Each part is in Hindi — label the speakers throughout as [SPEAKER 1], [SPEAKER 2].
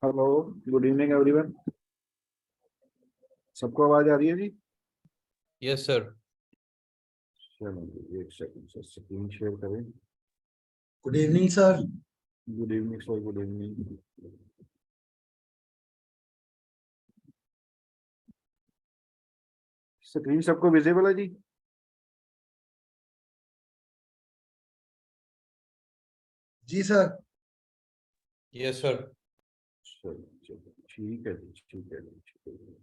[SPEAKER 1] Hello, good evening everyone. सबको आवाज आ रही है जी?
[SPEAKER 2] Yes sir.
[SPEAKER 1] चलो जी, एक सेकंड से स्क्रीन शेयर करें।
[SPEAKER 3] Good evening sir.
[SPEAKER 1] Good evening sir, good evening. Screen सबको विजिबल है जी?
[SPEAKER 3] जी सर।
[SPEAKER 2] Yes sir.
[SPEAKER 1] चलो चलो, ठीक है जी, ठीक है जी, ठीक है।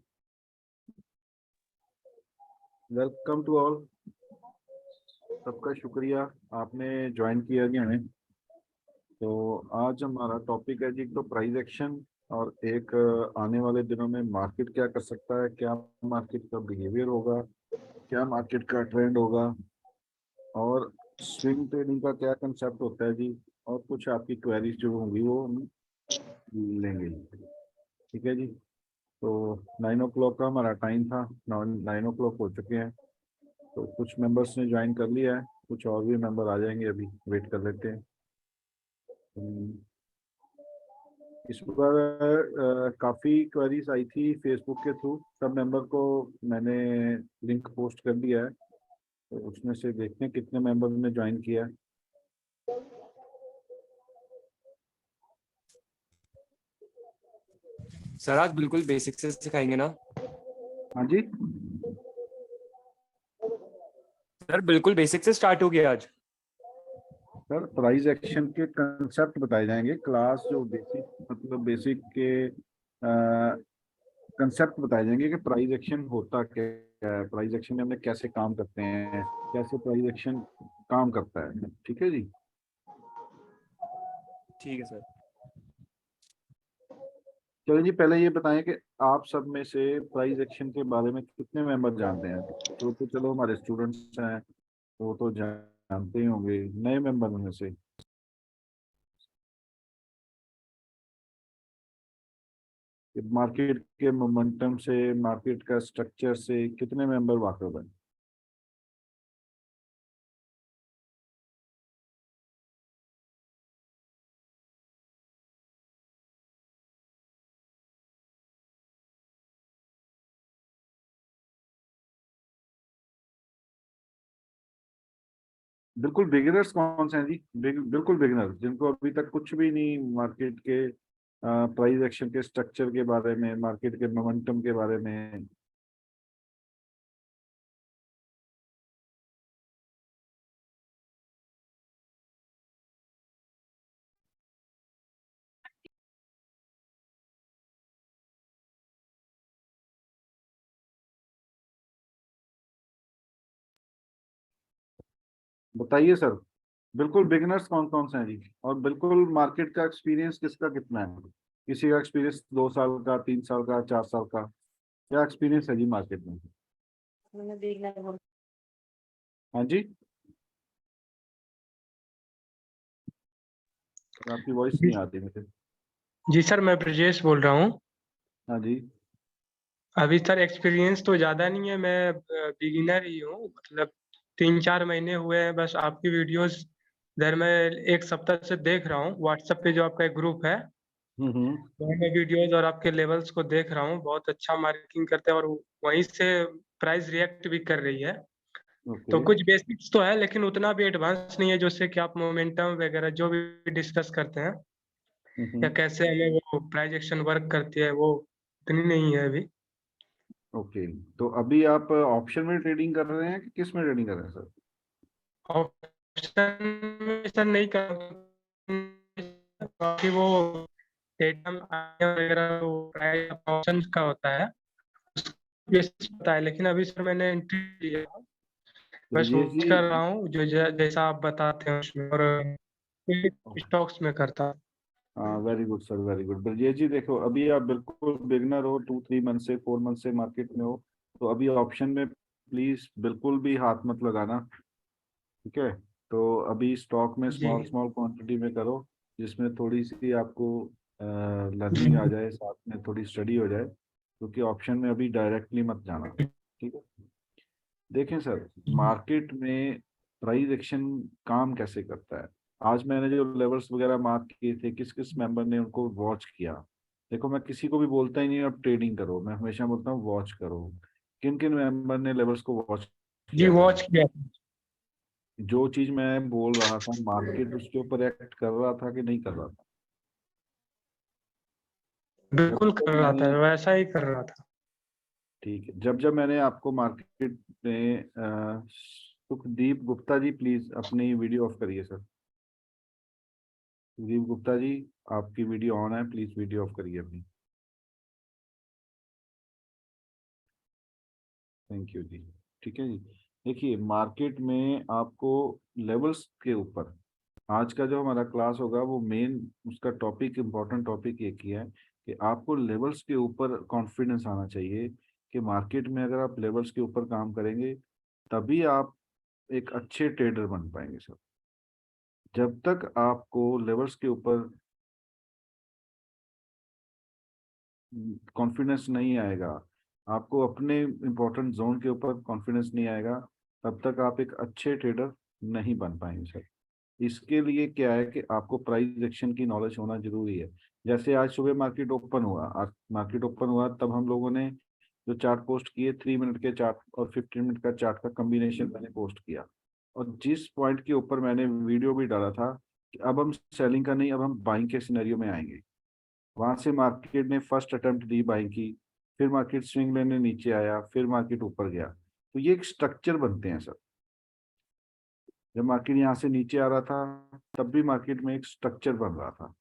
[SPEAKER 1] Welcome to all. सबका शुक्रिया, आपने ज्वाइन किया जी हमें। तो आज हमारा टॉपिक है जी, तो प्राइस एक्शन, और एक आने वाले दिनों में मार्केट क्या कर सकता है, क्या मार्केट का बिहेवियर होगा, क्या मार्केट का ट्रेंड होगा, और स्विंग ट्रेडिंग का क्या कंसेप्ट होता है जी, और कुछ आपकी क्वेरीज जो होंगी वो हम लेंगे। ठीक है जी। तो 9 o'clock का हमारा टाइम था, 9 o'clock हो चुके हैं। तो कुछ मेंबर्स ने ज्वाइन कर लिया है, कुछ और भी मेंबर आ जाएंगे, अभी वेट कर लेते हैं। इस बार काफ़ी क्वेरीज आई थी फेसबुक के थ्रू, सब मेंबर को मैंने लिंक पोस्ट कर दिया है। तो उसमें से देखते हैं कितने मेंबर ने ज्वाइन किया है।
[SPEAKER 4] सर आज बिल्कुल बेसिक से सिखाएंगे ना?
[SPEAKER 1] हाँ जी
[SPEAKER 4] सर बिल्कुल बेसिक से स्टार्ट हो गया आज।
[SPEAKER 1] सर, प्राइस एक्शन के कंसेप्ट बताए जाएंगे, क्लास जो बेसिक मतलब बेसिक के कंसेप्ट बताए जाएंगे कि प्राइस एक्शन होता क्या है, प्राइस एक्शन में हमने कैसे काम करते हैं, कैसे प्राइस एक्शन काम करता है। ठीक है जी।
[SPEAKER 4] ठीक है सर।
[SPEAKER 1] चलो जी, पहले ये बताएं कि आप सब में से प्राइस एक्शन के बारे में कितने मेंबर जानते हैं। तो चलो हमारे स्टूडेंट्स हैं, वो तो जानते ही होंगे। नए मेंबर में से मार्केट के मोमेंटम से, मार्केट का स्ट्रक्चर से कितने मेंबर वाकिफ हैं? बिल्कुल बिगिनर्स कौन से हैं जी? बिल्कुल बिगिनर्स जिनको अभी तक कुछ भी नहीं मार्केट के प्राइस एक्शन के स्ट्रक्चर के बारे में, मार्केट के मोमेंटम के बारे में। बताइए सर, बिल्कुल बिगिनर्स कौन कौन से हैं जी? और बिल्कुल मार्केट का एक्सपीरियंस किसका कितना है? किसी का एक्सपीरियंस 2 साल का, 3 साल का, 4 साल का, क्या एक्सपीरियंस है जी मार्केट में? हाँ जी, आपकी वॉइस नहीं आती मुझे।
[SPEAKER 5] जी सर, मैं ब्रजेश बोल रहा हूँ।
[SPEAKER 1] हाँ जी।
[SPEAKER 5] अभी सर एक्सपीरियंस तो ज़्यादा नहीं है, मैं बिगिनर ही हूँ। मतलब 3-4 महीने हुए हैं बस। आपकी वीडियोस इधर मैं 1 सप्ताह से देख रहा हूँ। व्हाट्सएप पे जो आपका एक ग्रुप है,
[SPEAKER 1] हम्म।
[SPEAKER 5] वहाँ मैं वीडियोस और आपके लेवल्स को देख रहा हूँ। बहुत अच्छा मार्किंग करते हैं और वहीं से प्राइस रिएक्ट भी कर रही है। तो
[SPEAKER 1] ओके।
[SPEAKER 5] कुछ बेसिक्स तो है, लेकिन उतना भी एडवांस नहीं है जिससे कि आप मोमेंटम वगैरह जो भी डिस्कस करते हैं या कैसे हमें वो प्राइस एक्शन वर्क करती है, वो इतनी नहीं है अभी।
[SPEAKER 1] ओके, तो अभी आप ऑप्शन में ट्रेडिंग कर रहे हैं कि किस में ट्रेडिंग कर रहे हैं सर?
[SPEAKER 5] ऑप्शन में सर नहीं कर, बाकी वो एटम वगैरह प्राइस ऑप्शन का होता है, बेसिस पता है। लेकिन अभी सर मैंने एंट्री लिया, बस वो
[SPEAKER 1] ब्रजेश जी।
[SPEAKER 5] कर रहा हूँ जो जैसा आप बताते हैं उसमें, और स्टॉक्स में करता हूँ।
[SPEAKER 1] हाँ, very good sir, very good. Brajesh ji देखो, अभी आप बिल्कुल बिगनर हो, 2-3 मंथ से, 4 मंथ से मार्केट में हो। तो अभी ऑप्शन में प्लीज बिल्कुल भी हाथ मत लगाना। ठीक है। तो अभी स्टॉक में
[SPEAKER 5] जी
[SPEAKER 1] स्मॉल स्मॉल क्वांटिटी में करो, जिसमें थोड़ी सी आपको
[SPEAKER 5] जी
[SPEAKER 1] लर्निंग आ जाए, साथ में थोड़ी स्टडी हो जाए, क्योंकि ऑप्शन में अभी डायरेक्टली मत जाना। ठीक है। देखें सर, मार्केट में प्राइस एक्शन काम कैसे करता है। आज मैंने जो लेवल्स वगैरह मार्क किए थे, किस किस मेंबर ने उनको वॉच किया, देखो मैं किसी को भी बोलता ही नहीं अब ट्रेडिंग करो, मैं हमेशा बोलता हूँ वॉच करो। किन किन मेंबर ने लेवल्स को वॉच
[SPEAKER 5] जी
[SPEAKER 1] किया था?
[SPEAKER 5] वॉच किया था।
[SPEAKER 1] जो चीज मैं बोल रहा था मार्केट उसके ऊपर एक्ट कर रहा था कि नहीं कर रहा था? जब
[SPEAKER 5] बिल्कुल
[SPEAKER 1] जब
[SPEAKER 5] कर रहा था,
[SPEAKER 1] मैंने
[SPEAKER 5] वैसा ही कर रहा था।
[SPEAKER 1] ठीक है, जब जब मैंने आपको मार्केट में सुखदीप गुप्ता जी प्लीज अपनी वीडियो ऑफ करिए सर। सुखदीप गुप्ता जी आपकी वीडियो ऑन है, प्लीज वीडियो ऑफ करिए अपनी। थैंक यू जी। ठीक है जी। देखिए मार्केट में आपको लेवल्स के ऊपर आज का जो हमारा क्लास होगा वो मेन उसका टॉपिक इम्पोर्टेंट टॉपिक एक ही है कि आपको लेवल्स के ऊपर कॉन्फिडेंस आना चाहिए कि मार्केट में अगर आप लेवल्स के ऊपर काम करेंगे तभी आप एक अच्छे ट्रेडर बन पाएंगे सर। जब तक आपको लेवल्स के ऊपर कॉन्फिडेंस नहीं आएगा, आपको अपने इंपॉर्टेंट जोन के ऊपर कॉन्फिडेंस नहीं आएगा, तब तक आप एक अच्छे ट्रेडर नहीं बन पाएंगे सर। इसके लिए क्या है कि आपको प्राइस एक्शन की नॉलेज होना जरूरी है। जैसे आज सुबह मार्केट ओपन हुआ, आज मार्केट ओपन हुआ तब हम लोगों ने जो चार्ट पोस्ट किए 3 मिनट के चार्ट और 15 मिनट का चार्ट का कॉम्बिनेशन मैंने पोस्ट किया। और जिस पॉइंट के ऊपर मैंने वीडियो भी डाला था कि अब हम सेलिंग का नहीं, अब हम बाइंग के सिनेरियो में आएंगे। वहां से मार्केट ने फर्स्ट अटेम्प्ट दी बाइंग की, फिर मार्केट स्विंग लेने नीचे आया, फिर मार्केट ऊपर गया। तो ये एक स्ट्रक्चर बनते हैं सर। जब मार्केट यहाँ से नीचे आ रहा था तब भी मार्केट में एक स्ट्रक्चर बन रहा था।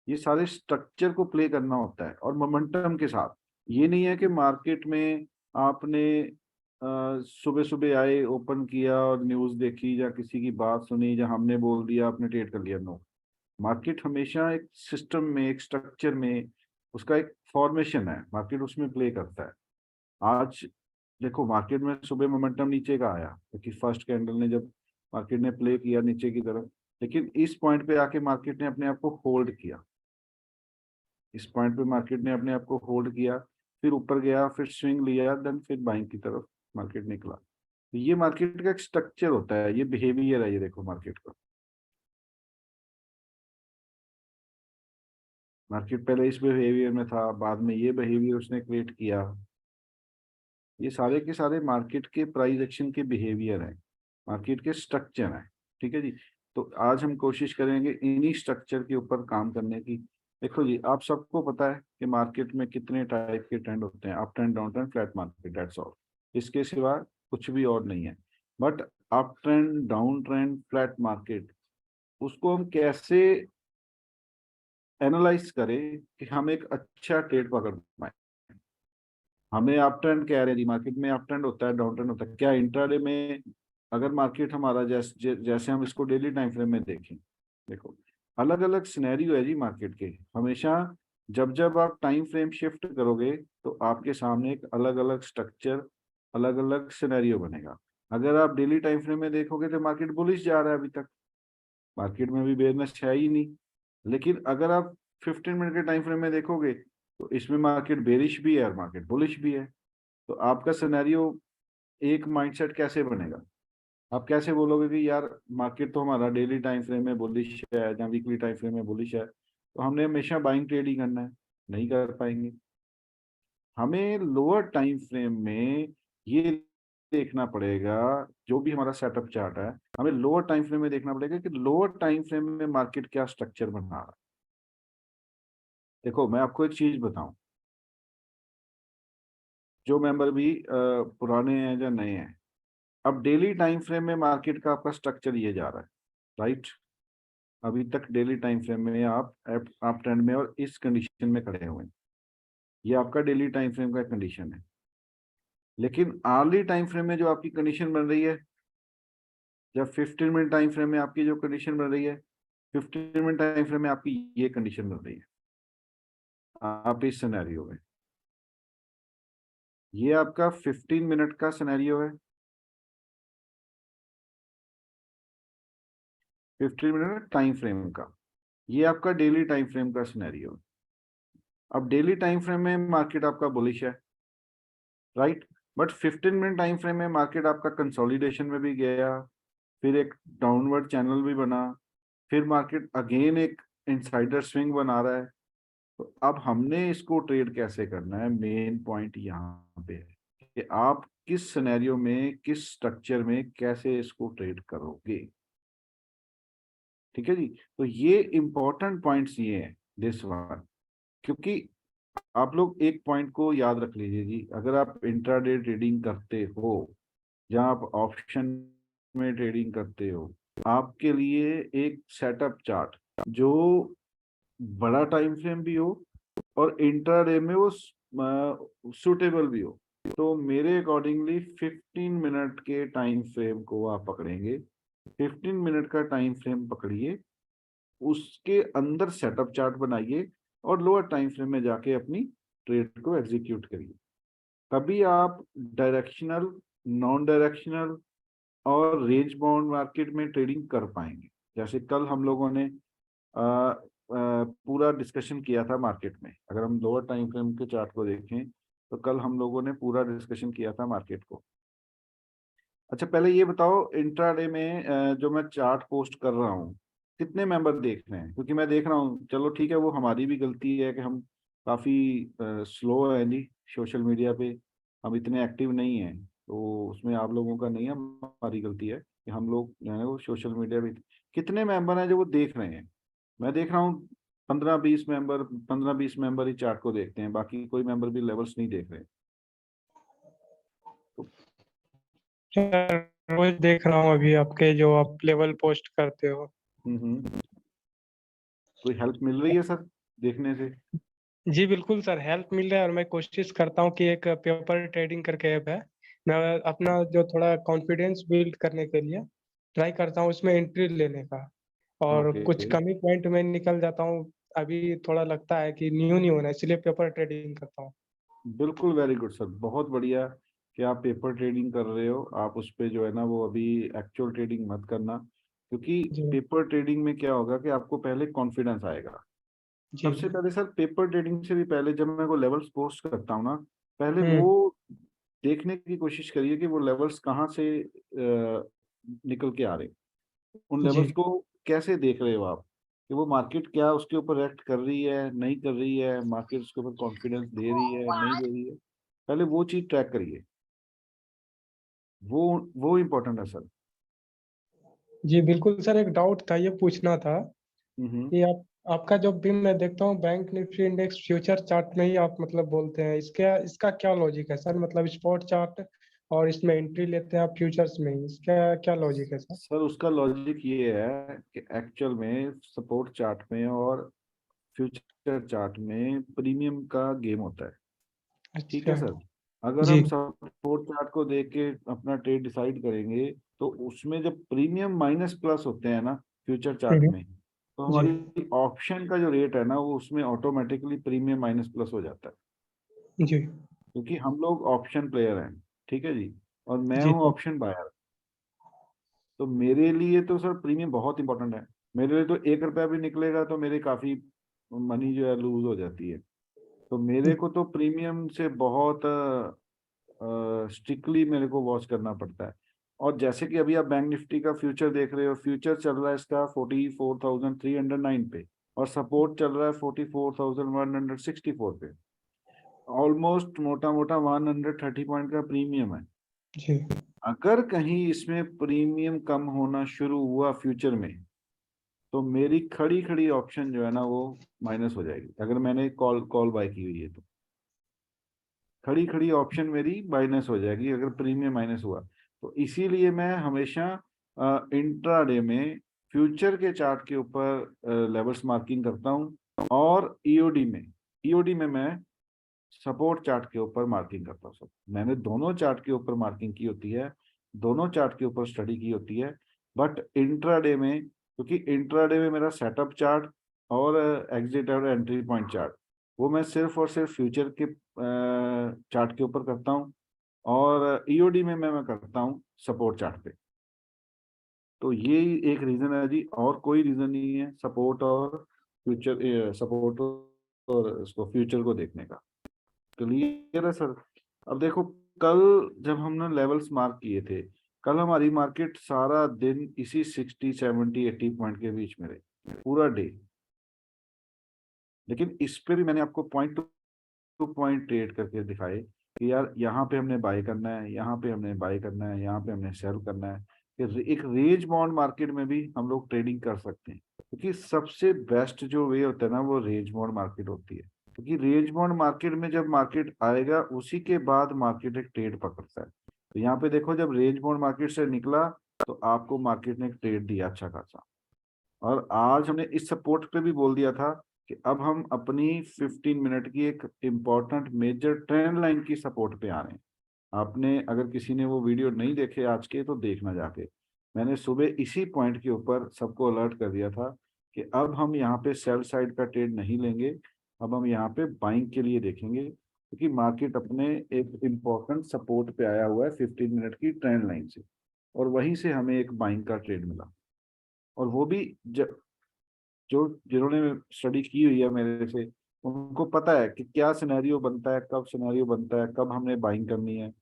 [SPEAKER 1] ये सारे स्ट्रक्चर को प्ले करना होता है और मोमेंटम के साथ। ये नहीं है कि मार्केट में आपने सुबह सुबह आए ओपन किया और न्यूज देखी या किसी की बात सुनी या हमने बोल दिया आपने ट्रेड कर लिया। नो, मार्केट हमेशा एक सिस्टम में एक स्ट्रक्चर में उसका एक फॉर्मेशन है, मार्केट उसमें प्ले करता है। आज देखो मार्केट में सुबह मोमेंटम नीचे का आया क्योंकि फर्स्ट कैंडल ने जब मार्केट ने प्ले किया नीचे की तरफ, लेकिन इस पॉइंट पे आके मार्केट ने अपने आप को होल्ड किया। इस पॉइंट पे मार्केट ने अपने आप को होल्ड किया, फिर ऊपर गया, फिर स्विंग लिया, देन फिर बाइंग की तरफ मार्केट निकला। तो ये मार्केट का एक स्ट्रक्चर होता है, ये बिहेवियर है, ये देखो मार्केट का। मार्केट पहले इस बिहेवियर में था, बाद में ये बिहेवियर उसने क्रिएट किया। ये सारे के सारे मार्केट के प्राइस एक्शन के बिहेवियर हैं, मार्केट के स्ट्रक्चर हैं। ठीक है जी। तो आज हम कोशिश करेंगे इन्हीं स्ट्रक्चर के ऊपर काम करने की। देखो जी, आप सबको पता है कि मार्केट में कितने टाइप के ट्रेंड होते हैं, up trend, down trend, flat market, that's all. इसके सिवा कुछ भी और नहीं है। But up trend, down trend, flat market, उसको हम कैसे एनालाइज करें कि हम एक अच्छा ट्रेड पकड़ पाए। हमें अप ट्रेंड कह रहे हैं जी, मार्केट में अप ट्रेंड होता है, डाउन ट्रेंड होता है। क्या इंट्राडे में अगर मार्केट हमारा जैसे हम इसको डेली टाइम फ्रेम में देखें, देखो अलग अलग सिनेरियो है जी मार्केट के हमेशा। जब जब आप टाइम फ्रेम शिफ्ट करोगे तो आपके सामने एक अलग अलग स्ट्रक्चर, अलग अलग सिनेरियो बनेगा। अगर आप डेली टाइम फ्रेम में देखोगे तो मार्केट बुलिश जा रहा है, अभी तक मार्केट में भी बेयरनेस है ही नहीं। लेकिन अगर आप 15 मिनट के टाइम फ्रेम में देखोगे तो इसमें मार्केट बेरिश भी है और मार्केट बुलिश भी है। तो आपका सिनेरियो एक माइंडसेट कैसे बनेगा? आप कैसे बोलोगे कि यार मार्केट तो हमारा डेली टाइम फ्रेम में बुलिश है या वीकली टाइम फ्रेम में बुलिश है, तो हमने हमेशा बाइंग ट्रेड ही करना है? नहीं कर पाएंगे। हमें लोअर टाइम फ्रेम में ये देखना पड़ेगा, जो भी हमारा सेटअप चार्ट है हमें लोअर टाइम फ्रेम में देखना पड़ेगा कि लोअर टाइम फ्रेम में मार्केट क्या स्ट्रक्चर बना रहा है। देखो मैं आपको एक चीज बताऊं, जो मेंबर भी पुराने हैं या नए हैं, अब डेली टाइम फ्रेम में मार्केट का आपका स्ट्रक्चर ये जा रहा है, राइट? अभी तक डेली टाइम फ्रेम में आप ट्रेंड में और इस कंडीशन में खड़े हुए हैं, ये आपका डेली टाइम फ्रेम का कंडीशन है। लेकिन आर्ली टाइम फ्रेम में जो आपकी कंडीशन बन रही है, जब 15 मिनट टाइम फ्रेम में आपकी जो कंडीशन बन रही है, 15 मिनट टाइम फ्रेम में आपकी ये कंडीशन बन रही है। आप इस सिनेरियो में, ये आपका 15 मिनट का सिनेरियो है, 15 मिनट टाइम फ्रेम का। ये आपका डेली टाइम फ्रेम का सिनेरियो है। अब डेली टाइम फ्रेम में मार्केट आपका बुलिश है, right? But 15 minute time frame में मार्केट आपका कंसोलिडेशन में भी गया, फिर एक डाउनवर्ड चैनल भी बना, फिर मार्केट अगेन एक इनसाइडर स्विंग बना रहा है। तो अब हमने इसको ट्रेड कैसे करना है, मेन पॉइंट यहाँ पे है कि आप किस सिनेरियो में, किस स्ट्रक्चर में कैसे इसको ट्रेड करोगे। ठीक है जी। तो ये इंपॉर्टेंट पॉइंट्स ये हैं दिस वन, क्योंकि आप लोग एक पॉइंट को याद रख लीजिए जी, अगर आप इंट्राडे ट्रेडिंग करते हो या आप ऑप्शन में ट्रेडिंग करते हो, आपके लिए एक सेटअप चार्ट जो बड़ा टाइम फ्रेम भी हो और इंट्राडे में वो सूटेबल भी हो, तो मेरे अकॉर्डिंगली 15 मिनट के टाइम फ्रेम को आप पकड़ेंगे। 15 मिनट का टाइम फ्रेम पकड़िए, उसके अंदर सेटअप चार्ट बनाइए और लोअर टाइम फ्रेम में जाके अपनी ट्रेड को एग्जीक्यूट करिए। तभी आप डायरेक्शनल, नॉन डायरेक्शनल और रेंज बाउंड मार्केट में ट्रेडिंग कर पाएंगे। जैसे कल हम लोगों ने पूरा डिस्कशन किया था मार्केट में, अगर हम लोअर टाइम फ्रेम के चार्ट को देखें तो कल हम लोगों ने पूरा डिस्कशन किया था मार्केट को। अच्छा पहले ये बताओ, इंट्राडे में जो मैं चार्ट पोस्ट कर रहा हूँ कितने मेंबर देख रहे हैं? क्योंकि मैं देख रहा हूँ, चलो ठीक है, वो हमारी भी गलती है कि हम काफ़ी स्लो है जी सोशल मीडिया पे, हम इतने एक्टिव नहीं हैं, तो उसमें आप लोगों का नहीं है, हमारी गलती है कि हम लोग जो है ना वो सोशल मीडिया पे। कितने मेंबर हैं जो वो देख रहे हैं? मैं देख रहा हूँ 15-20 मेंबर ही चार्ट को देखते हैं, बाकी कोई मेंबर भी लेवल्स नहीं देख रहे। तो
[SPEAKER 5] सर रोज देख रहा हूँ अभी आपके जो आप लेवल पोस्ट करते हो।
[SPEAKER 1] कोई हेल्प मिल रही है सर देखने से?
[SPEAKER 5] जी बिल्कुल सर, हेल्प मिल रहा है और मैं कोशिश करता हूँ कि एक पेपर ट्रेडिंग करके ऐप है, मैं अपना जो थोड़ा कॉन्फिडेंस बिल्ड करने के लिए ट्राई करता हूँ उसमें एंट्री लेने का, और
[SPEAKER 1] ओके,
[SPEAKER 5] कुछ कमी पॉइंट में निकल जाता हूँ। अभी थोड़ा लगता है कि न्यू न्यू होना है, इसलिए पेपर ट्रेडिंग करता हूँ।
[SPEAKER 1] बिल्कुल, वेरी गुड सर, बहुत बढ़िया कि आप पेपर ट्रेडिंग कर रहे हो। आप उस पे जो है ना वो अभी एक्चुअल ट्रेडिंग मत करना, क्योंकि
[SPEAKER 5] जी
[SPEAKER 1] पेपर ट्रेडिंग में क्या होगा कि आपको पहले कॉन्फिडेंस आएगा।
[SPEAKER 5] जी।
[SPEAKER 1] सबसे पहले सर पेपर ट्रेडिंग से भी पहले जब मैं वो लेवल्स पोस्ट करता हूँ ना, पहले
[SPEAKER 5] हम्म।
[SPEAKER 1] वो देखने की कोशिश करिए कि वो लेवल्स कहाँ से निकल के आ रहे हैं। उन लेवल्स
[SPEAKER 5] जी
[SPEAKER 1] को कैसे देख रहे हो आप कि वो मार्केट क्या उसके ऊपर रिएक्ट कर रही है, नहीं कर रही है, मार्केट उसके ऊपर कॉन्फिडेंस दे रही है, नहीं दे रही है, पहले वो चीज ट्रैक करिए। वो वो इम्पोर्टेंट है सर।
[SPEAKER 5] जी बिल्कुल सर, एक डाउट था, ये पूछना था
[SPEAKER 1] हम्म।
[SPEAKER 5] कि आप आपका जब भी मैं देखता हूँ bank Nifty index future chart में ही आप मतलब बोलते हैं, इसका क्या लॉजिक है सर? मतलब स्पॉट चार्ट और इसमें एंट्री लेते हैं आप फ्यूचर्स में ही, इसका क्या लॉजिक है सर?
[SPEAKER 1] सर उसका लॉजिक ये है कि एक्चुअल में सपोर्ट चार्ट में और फ्यूचर चार्ट में प्रीमियम का गेम होता है। ठीक है
[SPEAKER 5] अच्छा।
[SPEAKER 1] सर। अगर
[SPEAKER 5] जी
[SPEAKER 1] हम सपोर्ट चार्ट को देख के अपना ट्रेड डिसाइड करेंगे तो उसमें जब प्रीमियम माइनस प्लस होते हैं ना फ्यूचर चार्ट
[SPEAKER 5] हम्म,
[SPEAKER 1] में, तो
[SPEAKER 5] जी
[SPEAKER 1] हमारी ऑप्शन का जो रेट है ना वो उसमें ऑटोमेटिकली प्रीमियम माइनस प्लस हो जाता है,
[SPEAKER 5] जी
[SPEAKER 1] क्योंकि हम लोग ऑप्शन प्लेयर हैं। ठीक है जी। और मैं
[SPEAKER 5] जी
[SPEAKER 1] हूँ
[SPEAKER 5] सर।
[SPEAKER 1] Option buyer. तो मेरे लिए तो सर प्रीमियम बहुत इंपॉर्टेंट है। मेरे लिए तो 1 रुपया भी निकलेगा तो मेरी काफी मनी जो है लूज हो जाती है। तो मेरे को तो प्रीमियम से बहुत स्ट्रिक्टली मेरे को वॉच करना पड़ता है। और जैसे कि अभी आप बैंक निफ्टी का फ्यूचर देख रहे हो, फ्यूचर चल रहा है इसका 44,309 पे और सपोर्ट चल रहा है 44,164 पे। ऑलमोस्ट मोटा मोटा 130 पॉइंट का प्रीमियम है।
[SPEAKER 5] जी
[SPEAKER 1] अगर कहीं इसमें प्रीमियम कम होना शुरू हुआ फ्यूचर में, तो मेरी खड़ी खड़ी ऑप्शन जो है ना वो माइनस हो जाएगी। अगर मैंने कॉल कॉल बाय की हुई है तो खड़ी खड़ी ऑप्शन मेरी माइनस हो जाएगी अगर प्रीमियम माइनस हुआ। तो इसीलिए मैं हमेशा इंट्राडे में फ्यूचर के चार्ट के ऊपर लेवल्स मार्किंग करता हूँ, और ईओडी में मैं सपोर्ट चार्ट के ऊपर मार्किंग करता हूँ। सब मैंने दोनों चार्ट के ऊपर मार्किंग की होती है, दोनों चार्ट के ऊपर स्टडी की होती है। बट इंट्राडे में, क्योंकि इंट्राडे में मेरा सेटअप चार्ट और एग्जिट और एंट्री पॉइंट चार्ट वो मैं सिर्फ और सिर्फ फ्यूचर के चार्ट के ऊपर करता हूँ, और ईओडी में मैं करता हूँ सपोर्ट चार्ट पे। तो ये एक रीजन है जी, और कोई रीजन नहीं है सपोर्ट और फ्यूचर, सपोर्ट और उसको फ्यूचर को देखने का। क्लियर है सर? अब देखो, कल जब हमने लेवल्स मार्क किए थे, कल हमारी मार्केट सारा दिन इसी 60 70 80 पॉइंट के बीच में रही, पूरा डे। लेकिन इस पे भी मैंने आपको पॉइंट टू पॉइंट ट्रेड करके दिखाए कि यार यहाँ पे हमने बाय करना है, यहाँ पे हमने बाय करना है, यहाँ पे हमने सेल करना है। कि एक रेंज बाउंड मार्केट में भी हम लोग ट्रेडिंग कर सकते हैं, क्योंकि सबसे बेस्ट जो वे होता है ना वो रेंज बाउंड मार्केट होती है। क्योंकि रेंज बाउंड मार्केट में जब मार्केट आएगा उसी के बाद मार्केट एक ट्रेड पकड़ता है। तो यहाँ पे देखो, जब रेंज बाउंड मार्केट से निकला तो आपको मार्केट ने एक ट्रेड दिया अच्छा खासा। और आज हमने इस सपोर्ट पे भी बोल दिया था कि अब हम अपनी 15 मिनट की एक इम्पोर्टेंट मेजर ट्रेंड लाइन की सपोर्ट पे आ रहे हैं। आपने, अगर किसी ने वो वीडियो नहीं देखे आज के, तो देखना जाके। मैंने सुबह इसी पॉइंट के ऊपर सबको अलर्ट कर दिया था कि अब हम यहाँ पे सेल साइड का ट्रेड नहीं लेंगे, अब हम यहाँ पे बाइंग के लिए देखेंगे, क्योंकि मार्केट अपने एक इम्पोर्टेंट सपोर्ट पे आया हुआ है 15 मिनट की ट्रेंड लाइन से, और वहीं से हमें एक बाइंग का ट्रेड मिला। और वो भी जो जिन्होंने स्टडी की हुई है मेरे से, उनको पता है कि क्या सिनेरियो बनता है, कब सिनेरियो बनता है, कब हमने बाइंग करनी है,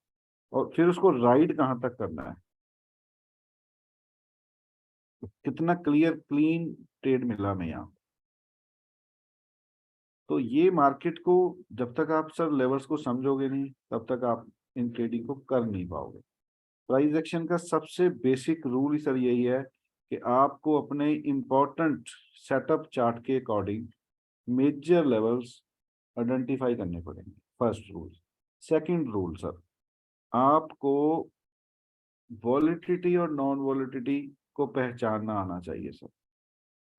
[SPEAKER 1] और फिर उसको राइड कहाँ तक करना है। कितना क्लियर क्लीन ट्रेड मिला हमें यहाँ। तो ये मार्केट को जब तक आप सर लेवल्स को समझोगे नहीं, तब तक आप इन ट्रेडिंग को कर नहीं पाओगे। प्राइस एक्शन का सबसे बेसिक रूल ही सर यही है कि आपको अपने इंपॉर्टेंट सेटअप चार्ट के अकॉर्डिंग मेजर लेवल्स आइडेंटिफाई करने पड़ेंगे, first rule. Second rule sir, आपको वॉलेटिलिटी और नॉन वॉलेटिलिटी को पहचानना आना चाहिए सर।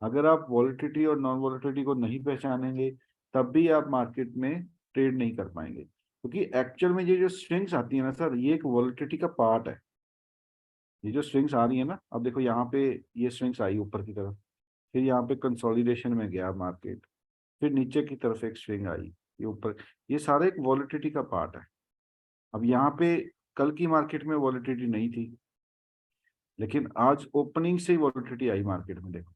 [SPEAKER 1] अगर आप वॉलेटिलिटी और नॉन वॉलेटिलिटी को नहीं पहचानेंगे तब भी आप मार्केट में ट्रेड नहीं कर पाएंगे, क्योंकि एक्चुअल में ये जो स्विंग्स आती है ना सर, ये एक वॉलेटिलिटी का पार्ट है। ये जो स्विंग्स आ रही है ना, अब देखो यहाँ पे ये स्विंग्स आई ऊपर की तरफ, फिर यहाँ पे कंसोलिडेशन में गया मार्केट, फिर नीचे की तरफ एक स्विंग आई, ये ऊपर, ये सारा एक वॉलेटिलिटी का पार्ट है। अब यहाँ पे कल की मार्केट में वॉलेटिलिटी नहीं थी, लेकिन आज ओपनिंग से ही वॉलेटिलिटी आई मार्केट में, देखो।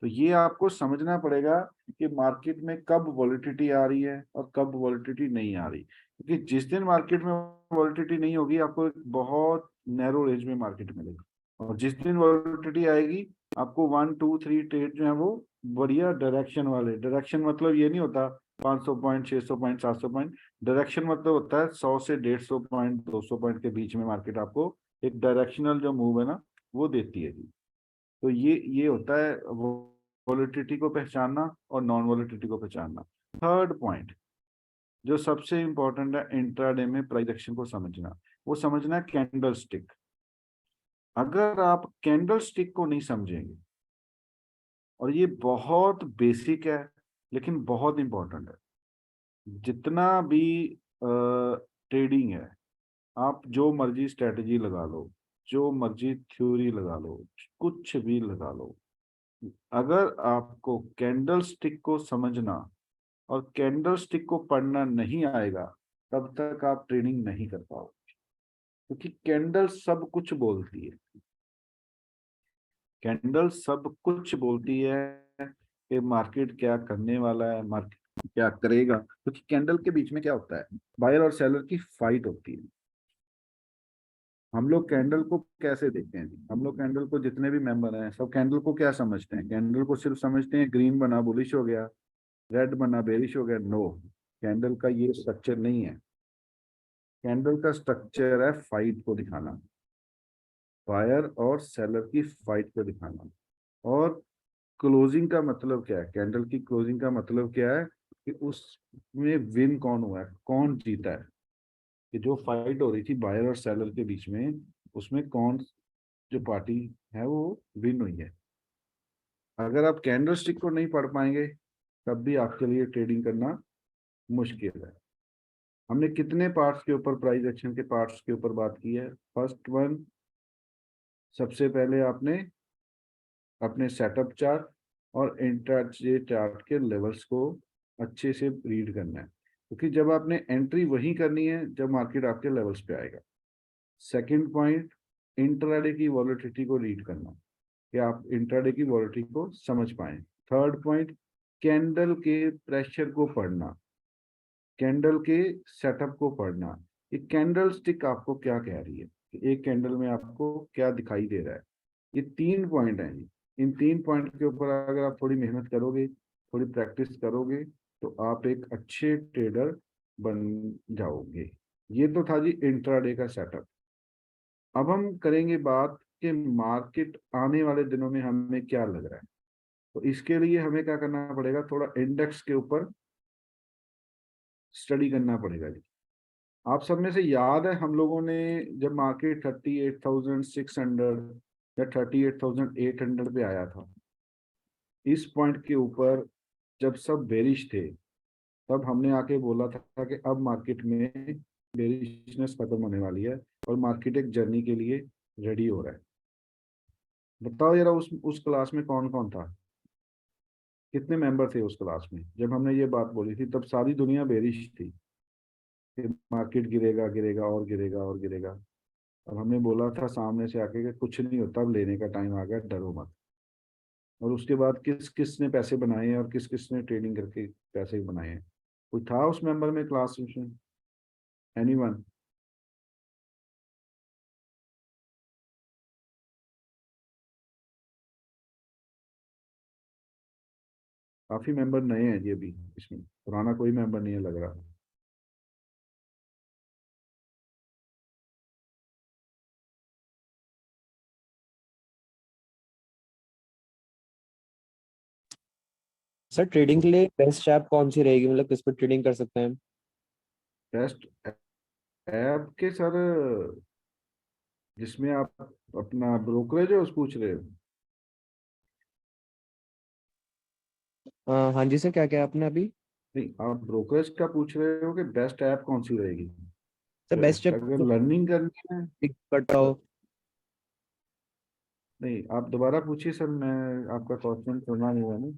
[SPEAKER 1] तो ये आपको समझना पड़ेगा कि मार्केट में कब वॉलेटिलिटी आ रही है और कब वॉलेटिलिटी नहीं आ रही, क्योंकि जिस दिन मार्केट में वॉलेटिलिटी नहीं होगी आपको एक बहुत नैरो रेंज में मार्केट मिलेगा, और जिस दिन वॉलेटिलिटी आएगी आपको 1 2 3 ट्रेड जो है वो बढ़िया डायरेक्शन वाले, डायरेक्शन मतलब ये नहीं होता 500 पॉइंट 600 पॉइंट 700 पॉइंट, डायरेक्शन मतलब होता है 100 से 150 पॉइंट 200 पॉइंट के बीच में मार्केट आपको एक डायरेक्शनल जो मूव है ना वो देती है जी। तो ये होता है वॉलेटिलिटी को पहचानना और नॉन वॉलेटिलिटी को पहचानना। थर्ड पॉइंट जो सबसे इंपॉर्टेंट है इंट्राडे में प्राइस एक्शन को समझना, वो समझना है कैंडल स्टिक। अगर आप कैंडल स्टिक को नहीं समझेंगे, और ये बहुत बेसिक है लेकिन बहुत इंपॉर्टेंट है, जितना भी ट्रेडिंग है, आप जो मर्जी स्ट्रेटजी लगा लो, जो मर्जी थ्योरी लगा लो, कुछ भी लगा लो, अगर आपको कैंडल स्टिक को समझना और कैंडल स्टिक को पढ़ना नहीं आएगा तब तक आप ट्रेडिंग नहीं कर पाओगे, क्योंकि कैंडल सब कुछ बोलती है। कैंडल सब कुछ बोलती है कि मार्केट क्या करने वाला है, मार्केट क्या करेगा, क्योंकि कैंडल के बीच में क्या होता है, बायर और सेलर की फाइट होती है। हम लोग कैंडल को कैसे देखते हैं, हम लोग कैंडल को, जितने भी मेंबर हैं सब कैंडल को क्या समझते हैं, कैंडल को सिर्फ समझते हैं ग्रीन बना बुलिश हो गया, रेड बना बेरिश हो गया। नो, कैंडल का ये स्ट्रक्चर नहीं है। कैंडल का स्ट्रक्चर है फाइट को दिखाना, बायर और सेलर की फाइट को दिखाना। और क्लोजिंग का मतलब क्या है, कैंडल की क्लोजिंग का मतलब क्या है कि उसमें विन कौन हुआ है, कौन जीता है, कि जो फाइट हो रही थी बायर और सेलर के बीच में, उसमें कौन जो पार्टी है वो विन हुई है। अगर आप कैंडल स्टिक को नहीं पढ़ पाएंगे तब भी आपके लिए ट्रेडिंग करना मुश्किल है। हमने कितने पार्ट्स के ऊपर, प्राइस एक्शन के पार्ट्स के ऊपर बात की है। फर्स्ट वन, सबसे पहले आपने अपने सेटअप चार्ट और इंट्राडे चार्ट के लेवल्स को अच्छे से रीड करना है, क्योंकि जब आपने एंट्री वही करनी है जब मार्केट आपके लेवल्स पे आएगा। सेकंड पॉइंट, इंट्राडे की वॉलेटिलिटी को रीड करना, कि आप इंट्राडे की वॉलेटिलिटी को समझ पाएं। थर्ड पॉइंट, कैंडल के प्रेशर को पढ़ना, कैंडल के सेटअप को पढ़ना, ये कैंडल स्टिक आपको क्या कह रही है, कि एक कैंडल में आपको क्या दिखाई दे रहा है। ये 3 पॉइंट हैं। इन 3 पॉइंट के ऊपर अगर आप थोड़ी मेहनत करोगे थोड़ी प्रैक्टिस करोगे तो आप एक अच्छे ट्रेडर बन जाओगे। ये तो था जी इंट्राडे का सेटअप। अब हम करेंगे बात कि मार्केट आने वाले दिनों में हमें क्या लग रहा है। तो इसके लिए हमें क्या करना पड़ेगा, थोड़ा इंडेक्स के ऊपर स्टडी करना पड़ेगा जी। आप सब में से याद है हम लोगों ने जब मार्केट 38,600 या 38,800 पे आया था, इस पॉइंट के ऊपर जब सब बेरिश थे, तब हमने आके बोला था कि अब मार्केट में बेरिशनेस खत्म होने वाली है और मार्केट एक जर्नी के लिए रेडी हो रहा है। बताओ जरा उस क्लास में कौन कौन था, कितने मेंबर थे उस क्लास में जब हमने ये बात बोली थी? तब सारी दुनिया बेरिश थी कि मार्केट गिरेगा गिरेगा और गिरेगा और गिरेगा। और हमने बोला था सामने से आके कि कुछ नहीं होता, अब लेने का टाइम आ गया, डरो मत। और उसके बाद किस किस ने पैसे बनाए हैं और किस किस ने ट्रेडिंग करके पैसे बनाए हैं? कोई था उस मेंबर में क्लास में? एनीवन? काफी मेंबर नए हैं ये भी, इसमें पुराना कोई मेंबर नहीं है लग रहा।
[SPEAKER 6] सर ट्रेडिंग के लिए बेस्ट ऐप कौन सी रहेगी, मतलब किस पर ट्रेडिंग कर सकते हैं हम?
[SPEAKER 1] बेस्ट ऐप के सर, जिसमें आप अपना ब्रोकरेज है उस पूछ रहे हो?
[SPEAKER 6] हाँ जी सर, क्या क्या आपने अभी?
[SPEAKER 1] नहीं, आप ब्रोकरेज का पूछ रहे हो कि बेस्ट ऐप कौन सी रहेगी?
[SPEAKER 6] सर बेस्ट
[SPEAKER 1] बेस्ट
[SPEAKER 6] ऐप
[SPEAKER 1] अगर लर्निंग करनी है।
[SPEAKER 6] करता हो।
[SPEAKER 1] नहीं, आप दोबारा पूछिए सर, मैं आपका क्वेश्चन सुना नहीं हुआ ना।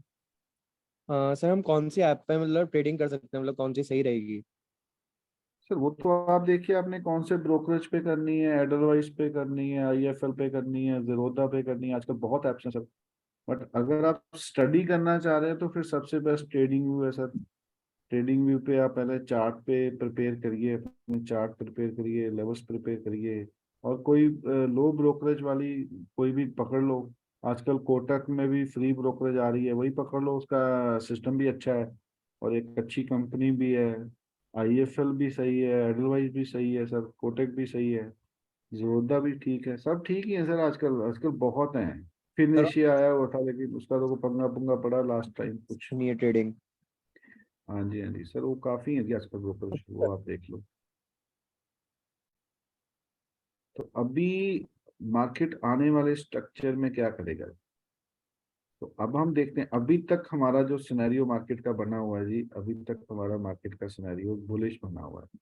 [SPEAKER 6] सर हम कौन सी ऐप पे मतलब ट्रेडिंग कर सकते हैं, मतलब कौन सी सही रहेगी?
[SPEAKER 1] सर वो तो आप देखिए आपने कौन से ब्रोकरेज पे करनी है, एडलवाइस पे करनी है, आईएफएल पे करनी है, जीरोधा पे करनी है, आजकल बहुत ऐप्स हैं सर। बट अगर आप स्टडी करना चाह रहे हैं तो फिर सबसे बेस्ट ट्रेडिंग व्यू है सर। ट्रेडिंग व्यू पे आप पहले चार्ट पे प्रिपेयर करिए, अपने चार्ट प्रिपेयर करिए, लेवल्स प्रिपेयर करिए, और कोई लो ब्रोकरेज वाली कोई भी पकड़ लो। आजकल कोटक में भी फ्री ब्रोकरेज आ रही है, वही पकड़ लो, उसका सिस्टम भी अच्छा है और एक अच्छी कंपनी भी है। आईएफएल भी सही है, एडलवाइज भी सही है सर, कोटक भी सही है, जोरदा भी ठीक है, सब ठीक ही है सर। आजकल आजकल बहुत हैं।
[SPEAKER 6] सर
[SPEAKER 1] फिनिशिया आया हुआ था लेकिन उसका तो पंगा पुंगा पड़ा लास्ट टाइम कुछ।
[SPEAKER 6] नहीं है ट्रेडिंग।
[SPEAKER 1] हाँ जी सर, वो काफी है जी आजकल ब्रोकर, वो आप देख लो। तो अभी मार्केट आने वाले स्ट्रक्चर में क्या करेगा? तो अब हम देखते हैं, अभी तक हमारा जो सिनेरियो मार्केट का बना हुआ है जी, अभी तक हमारा मार्केट का सिनेरियो बुलिश बना हुआ है।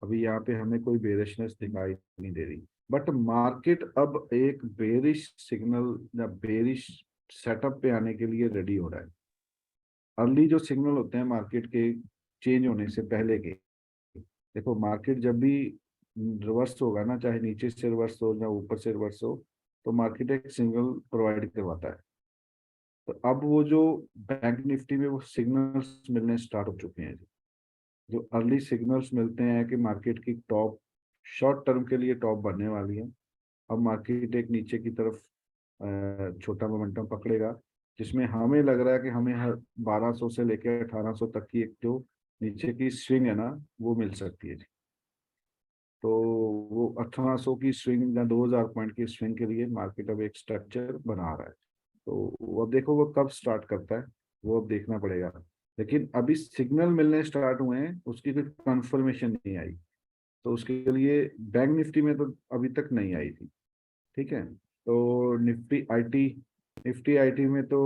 [SPEAKER 1] अभी यहाँ पे हमें कोई बेरिशनेस दिखाई नहीं दे रही। बट मार्केट अब एक बेरिश सिग्नल या बेरिश सेटअप पे आने के लिए रेडी हो रहा है। अर्ली जो सिग्नल होते हैं मार्केट के चेंज होने से पहले के, देखो मार्केट जब भी रिवर्स होगा ना, चाहे नीचे से रिवर्स हो या ऊपर से रिवर्स हो, तो मार्केट एक सिग्नल प्रोवाइड करवाता है। तो अब वो जो बैंक निफ्टी में वो सिग्नल्स मिलने स्टार्ट हो चुके हैं, जो अर्ली सिग्नल्स मिलते हैं कि मार्केट की टॉप शॉर्ट टर्म के लिए टॉप बनने वाली है। अब मार्केट एक नीचे की तरफ छोटा मोमेंटम पकड़ेगा, जिसमें हमें लग रहा है कि हमें हर 1200 से लेकर 1800 तक की एक जो नीचे की स्विंग है ना, वो मिल सकती है। तो वो 1800 की स्विंग या 2000 पॉइंट की स्विंग के लिए मार्केट अब एक स्ट्रक्चर बना रहा है। तो वो अब देखो वो कब स्टार्ट करता है, वो अब देखना पड़ेगा। लेकिन अभी सिग्नल मिलने स्टार्ट हुए हैं, उसकी कोई कंफर्मेशन नहीं आई। तो उसके लिए बैंक निफ्टी में तो अभी तक नहीं आई थी। ठीक है, तो निफ्टी आईटी में तो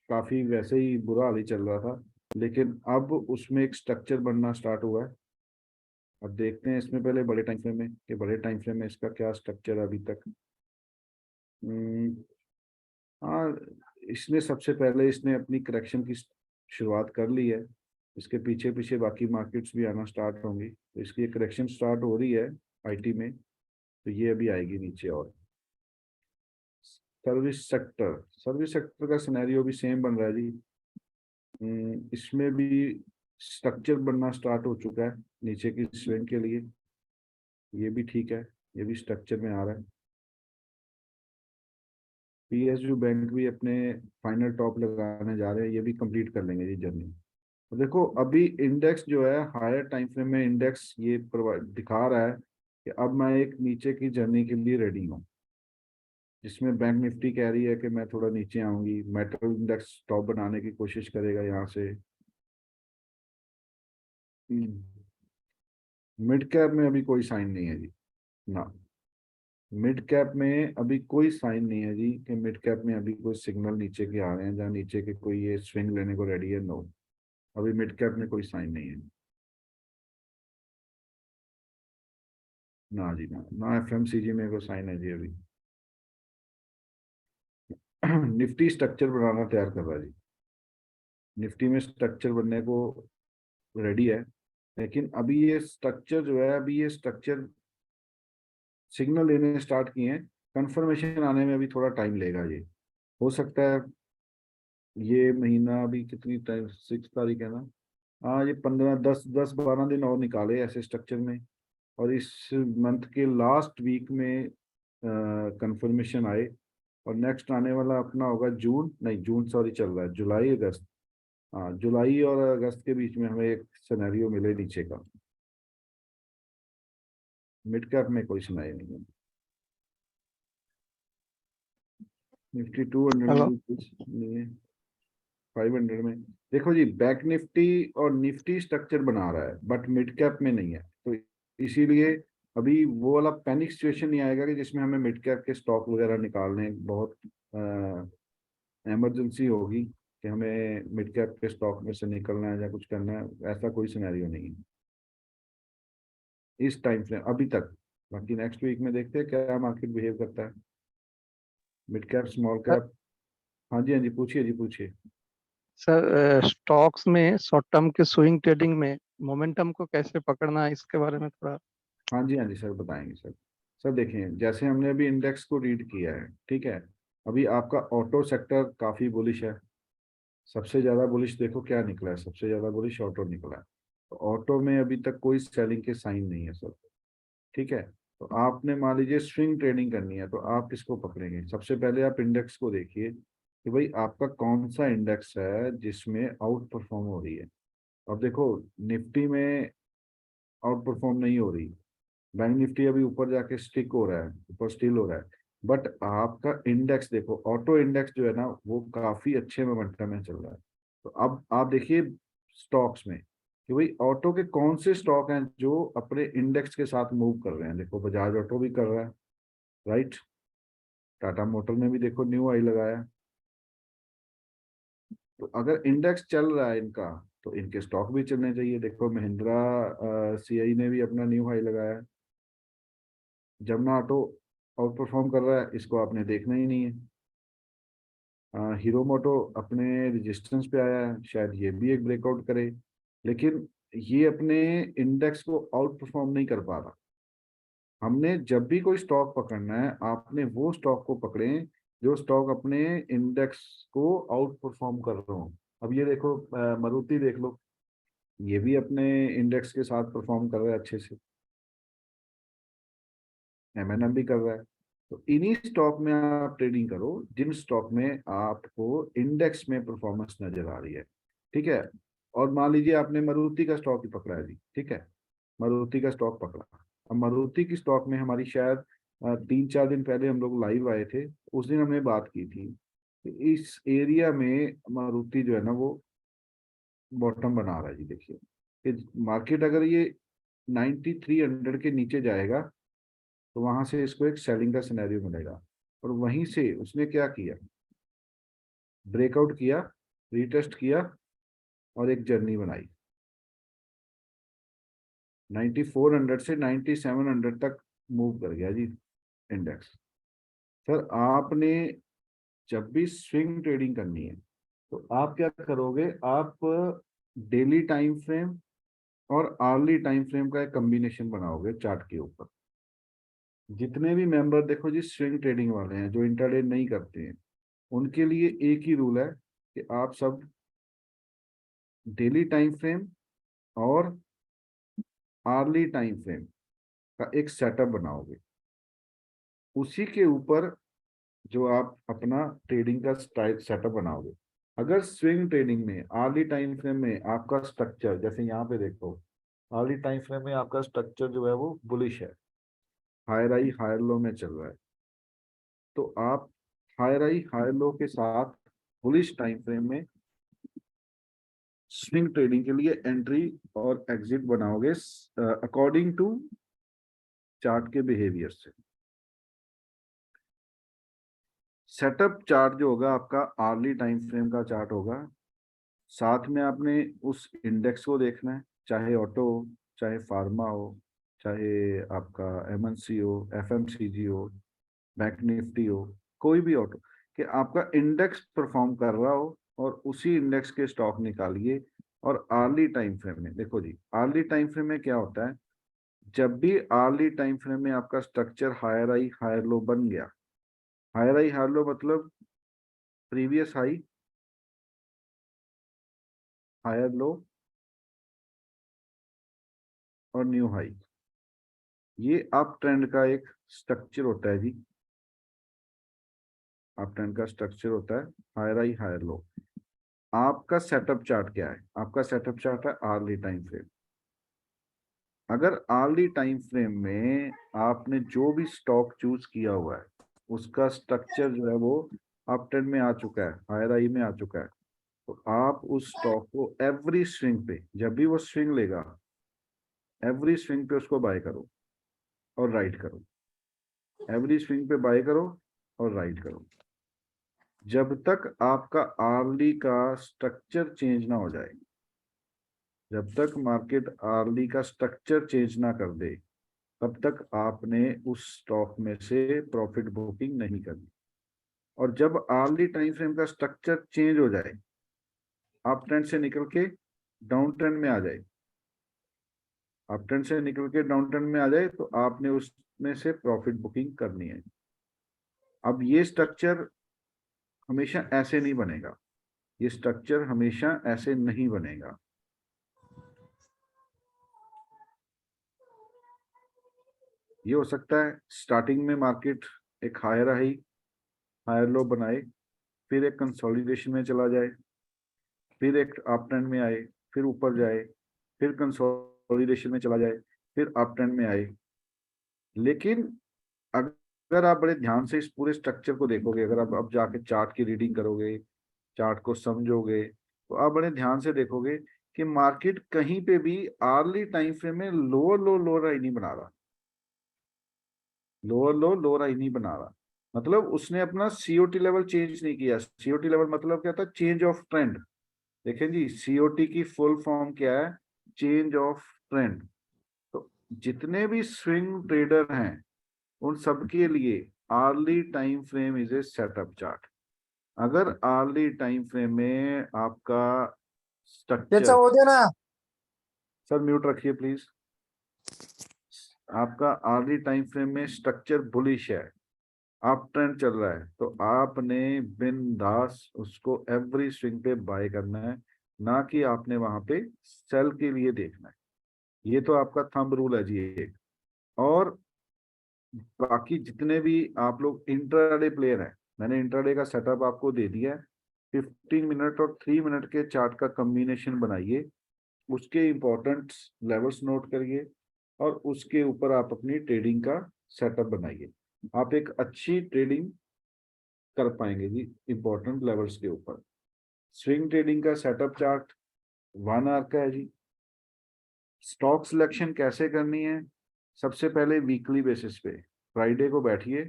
[SPEAKER 1] काफी वैसे ही बुरा हाल ही चल रहा था, लेकिन अब उसमें एक स्ट्रक्चर बनना स्टार्ट हुआ है। अब देखते हैं इसमें पहले बड़े टाइम फ्रेम में कि बड़े टाइम फ्रेम में इसका क्या स्ट्रक्चर है अभी तक। हम्म, हाँ, इसने सबसे पहले इसने अपनी करेक्शन की शुरुआत कर ली है। इसके पीछे पीछे बाकी मार्केट्स भी आना स्टार्ट होंगी, तो इसकी एक करेक्शन स्टार्ट हो रही है आईटी में। तो ये अभी आएगी नीचे। और सर्विस सेक्टर का सिनेरियो भी सेम बन रहा है जी। इसमें भी स्ट्रक्चर बनना स्टार्ट हो चुका है नीचे की स्विंग के लिए। ये भी ठीक है, ये भी स्ट्रक्चर में आ रहा है। PSU बैंक भी अपने फाइनल टॉप लगाने जा रहे हैं, ये भी कंप्लीट कर लेंगे ये जर्नी। तो देखो अभी इंडेक्स जो है हायर टाइम फ्रेम में इंडेक्स ये दिखा रहा है कि अब मैं एक नीचे की जर्नी के लिए रेडी हूँ, जिसमें बैंक निफ्टी कह रही है कि मैं थोड़ा नीचे आऊंगी, मेटल इंडेक्स टॉप बनाने की कोशिश करेगा यहाँ से। मिड कैप में अभी कोई साइन नहीं है जी, ना। मिड कैप में अभी कोई साइन नहीं है जी कि मिड कैप में अभी कोई सिग्नल नीचे के आ रहे हैं जहाँ नीचे के कोई ये स्विंग लेने को रेडी है, नो। अभी मिड कैप में कोई साइन नहीं है, ना जी, ना FMCG में कोई साइन है जी अभी। निफ्टी स्ट्रक्चर बनाना तैयार कर रहा है जी, निफ्टी में स्ट्रक्चर बनने को रेडी है, लेकिन अभी ये स्ट्रक्चर जो है, अभी ये स्ट्रक्चर सिग्नल लेने स्टार्ट किए हैं, कंफर्मेशन आने में अभी थोड़ा टाइम लेगा। ये हो सकता है ये महीना अभी कितनी टाइम, 6 तारीख है ना, हाँ ये 15 10 10 12 दिन और निकाले ऐसे स्ट्रक्चर में, और इस मंथ के लास्ट वीक में कंफर्मेशन आए, और नेक्स्ट आने वाला अपना होगा जून, नहीं जून सॉरी चल रहा है, जुलाई अगस्त, हाँ जुलाई और अगस्त के बीच में हमें एक सिनेरियो मिले नीचे का। मिड कैप में कोई सुनाई नहीं है, निफ्टी 200 में भी कुछ नहीं है, 500 में। देखो जी बैंक निफ्टी और निफ्टी स्ट्रक्चर बना रहा है बट मिड कैप में नहीं है, तो इसीलिए अभी वो वाला पैनिक सिचुएशन नहीं आएगा कि जिसमें हमें मिड कैप के स्टॉक वगैरह निकालने बहुत इमरजेंसी होगी कि हमें मिड कैप के स्टॉक में से निकलना है या कुछ करना है, ऐसा कोई सिनेरियो नहीं है इस टाइम फ्रेम अभी तक। बाकी नेक्स्ट वीक में देखते हैं क्या मार्केट बिहेव करता है, मिड कैप स्मॉल कैप। हाँ जी, हाँ जी, पूछिए जी, पूछिए।
[SPEAKER 7] सर स्टॉक्स में शॉर्ट टर्म के स्विंग ट्रेडिंग में मोमेंटम को कैसे पकड़ना है इसके बारे में थोड़ा।
[SPEAKER 1] हाँ जी, हाँ जी सर, बताएंगे सर। सर देखिए जैसे हमने अभी इंडेक्स को रीड किया है, ठीक है, अभी आपका ऑटो सेक्टर काफ़ी बुलिश है, सबसे ज़्यादा बुलिश देखो क्या निकला है, सबसे ज़्यादा बुलिश ऑटो निकला है। तो ऑटो में अभी तक कोई सेलिंग के साइन नहीं है सर, ठीक है। तो आपने मान लीजिए स्विंग ट्रेडिंग करनी है तो आप किसको पकड़ेंगे, सबसे पहले आप इंडेक्स को देखिए कि भाई आपका कौन सा इंडेक्स है जिसमें आउट परफॉर्म हो रही है। अब देखो निफ्टी में आउट परफॉर्म नहीं हो रही, बैंक निफ्टी अभी ऊपर जाके स्टिक हो रहा है, ऊपर स्टिल हो रहा है, बट आपका इंडेक्स देखो ऑटो इंडेक्स जो है ना वो काफी अच्छे मोमेंटम में चल रहा है। तो अब आप देखिए स्टॉक्स में कि भाई ऑटो के कौन से स्टॉक हैं जो अपने इंडेक्स के साथ मूव कर रहे हैं। देखो बजाज ऑटो भी कर रहा है, राइट, टाटा मोटर ने भी देखो न्यू हाई लगाया। तो अगर इंडेक्स चल रहा है इनका तो इनके स्टॉक भी चलने चाहिए। देखो महिंद्रा CI ने भी अपना न्यू हाई लगाया, जमुना ऑटो आउट परफॉर्म कर रहा है, इसको आपने देखना ही नहीं है। हीरो मोटो अपने रेजिस्टेंस पे आया है, शायद ये भी एक ब्रेकआउट करे, लेकिन ये अपने इंडेक्स को आउट परफॉर्म नहीं कर पा रहा। हमने जब भी कोई स्टॉक पकड़ना है आपने वो स्टॉक को पकड़ें जो स्टॉक अपने इंडेक्स को आउट परफॉर्म कर रहे हो। अब ये देखो मारुति देख लो, ये भी अपने इंडेक्स के साथ परफॉर्म कर रहा है अच्छे से, M&M भी कर रहा है। तो इन्हीं स्टॉक में आप ट्रेडिंग करो जिन स्टॉक में आपको इंडेक्स में परफॉर्मेंस नजर आ रही है, ठीक है। और मान लीजिए आपने मारुति का स्टॉक ही पकड़ा है जी, ठीक है, मारुति का स्टॉक पकड़ा। अब मारुति की स्टॉक में हमारी शायद 3 4 दिन पहले हम लोग लाइव आए थे, उस दिन हमने बात की थी कि इस एरिया में मारुति जो है ना वो बॉटम बना रहा है जी। देखिए कि मार्केट अगर ये 9300 के नीचे जाएगा तो वहां से इसको एक सेलिंग का सिनेरियो मिलेगा, और वहीं से उसने क्या किया, ब्रेकआउट किया, रीटेस्ट किया और एक जर्नी बनाई 9400 से 9700 तक मूव कर गया जी इंडेक्स। सर आपने जब भी स्विंग ट्रेडिंग करनी है तो आप क्या करोगे, आप डेली टाइम फ्रेम और आर्ली टाइम फ्रेम का एक कम्बिनेशन बनाओगे चार्ट के ऊपर। जितने भी मेंबर देखो जी स्विंग ट्रेडिंग वाले हैं जो इंट्राडे नहीं करते हैं, उनके लिए एक ही रूल है कि आप सब डेली टाइम फ्रेम और आर्ली टाइम फ्रेम का एक सेटअप बनाओगे, उसी के ऊपर जो आप अपना ट्रेडिंग का सेटअप बनाओगे। अगर स्विंग ट्रेडिंग में अर्ली टाइम फ्रेम में आपका स्ट्रक्चर, जैसे यहाँ पे देखो, अर्ली टाइम फ्रेम में आपका स्ट्रक्चर जो है वो बुलिश है, हायर हाई हायर लो में चल रहा है, तो आप हायर हाई हायर लो के साथ बुलिश टाइम फ्रेम में स्विंग ट्रेडिंग के लिए एंट्री और एग्जिट बनाओगे अकॉर्डिंग टू चार्ट के बिहेवियर से। सेटअप चार्ट जो होगा आपका अर्ली टाइम फ्रेम का चार्ट होगा, साथ में आपने उस इंडेक्स को देखना है, चाहे ऑटो हो, चाहे फार्मा हो, चाहे आपका एमएनसी हो, एफएमसीजी हो, बैंक निफ्टी हो, कोई भी ऑटो, कि आपका इंडेक्स परफॉर्म कर रहा हो और उसी इंडेक्स के स्टॉक निकालिए। और अर्ली टाइम फ्रेम में देखो जी, अर्ली टाइम फ्रेम में क्या होता है, जब भी अर्ली टाइम फ्रेम में आपका structure higher high higher low बन गया, हायर हाई हायर लो मतलब प्रीवियस हाई हायर लो और न्यू हाई, ये अप ट्रेंड का एक स्ट्रक्चर होता है जी। अप ट्रेंड का स्ट्रक्चर होता है हायर हाई हायर लो। आपका सेटअप चार्ट क्या है? आपका सेटअप चार्ट है अर्ली टाइम फ्रेम। अगर अर्ली टाइम फ्रेम में आपने जो भी स्टॉक चूज किया हुआ है उसका स्ट्रक्चर जो है वो अप ट्रेंड में आ चुका है, हायर हाई में आ चुका है, तो आप उस स्टॉक को एवरी स्विंग पे, जब भी वो स्विंग लेगा, एवरी स्विंग पे उसको बाय करो और राइट करो, एवरी स्विंग पे बाय करो और राइट करो, जब तक आपका अर्ली का स्ट्रक्चर चेंज ना हो जाए। जब तक मार्केट अर्ली का स्ट्रक्चर चेंज ना कर दे, तब तक आपने उस स्टॉक में से प्रॉफिट बुकिंग नहीं करनी। और जब अर्ली टाइम फ्रेम का स्ट्रक्चर चेंज हो जाए, अप ट्रेंड से निकल के डाउन ट्रेंड में आ जाए, अप ट्रेंड से निकल के डाउन ट्रेंड में आ जाए, तो आपने उसमें से प्रॉफिट बुकिंग करनी है। अब ये स्ट्रक्चर हमेशा ऐसे नहीं बनेगा, ये स्ट्रक्चर हमेशा ऐसे नहीं बनेगा। ये हो सकता है स्टार्टिंग में मार्केट एक हायर हाई हायर लो बनाए, फिर एक कंसोलिडेशन में चला जाए, फिर एक अप ट्रेंड में आए, फिर ऊपर जाए, फिर कंसोलिडेशन में चला जाए, फिर अप ट्रेंड में आए। लेकिन अगर आप बड़े ध्यान से इस पूरे स्ट्रक्चर को देखोगे, अगर आप अब जाके चार्ट की रीडिंग करोगे, चार्ट को समझोगे, तो आप बड़े ध्यान से देखोगे कि मार्केट कहीं पे भी अर्ली टाइम फ्रेम में लोअर लो लोअर हाई नहीं बना रहा, लोअर लो लोअर हाई नहीं बना रहा। मतलब उसने अपना सीओटी लेवल चेंज नहीं किया। सीओटी लेवल मतलब क्या था? Change of trend. देखें जी, सीओटी की फुल फॉर्म क्या है? Change of trend. तो जितने भी स्विंग ट्रेडर हैं उन सबके लिए early time frame is a setup chart. अगर अर्ली टाइम फ्रेम में आपका स्ट्रक्चर,
[SPEAKER 3] हो गया ना।
[SPEAKER 1] सर म्यूट रखिए प्लीज, आपका अर्ली टाइम फ्रेम में स्ट्रक्चर बुलिश है, अप ट्रेंड चल रहा है, तो आपने बिंदास उसको एवरी स्विंग पे बाय करना है, ना कि आपने वहां पे सेल के लिए देखना है। ये तो आपका थंब रूल है जी एक। और बाकी जितने भी आप लोग इंट्राडे प्लेयर हैं, मैंने इंट्राडे का सेटअप आपको दे दिया है। 15 मिनट और 3 मिनट के चार्ट का कॉम्बिनेशन बनाइए, उसके इंपॉर्टेंट लेवल्स नोट करिए और उसके ऊपर आप अपनी ट्रेडिंग का सेटअप बनाइए। आप एक अच्छी ट्रेडिंग कर पाएंगे जी इंपॉर्टेंट लेवल्स के ऊपर। स्विंग ट्रेडिंग का सेटअप चार्ट 1 आवर का है जी। स्टॉक सिलेक्शन कैसे करनी है? सबसे पहले वीकली बेसिस पे फ्राइडे को बैठिए,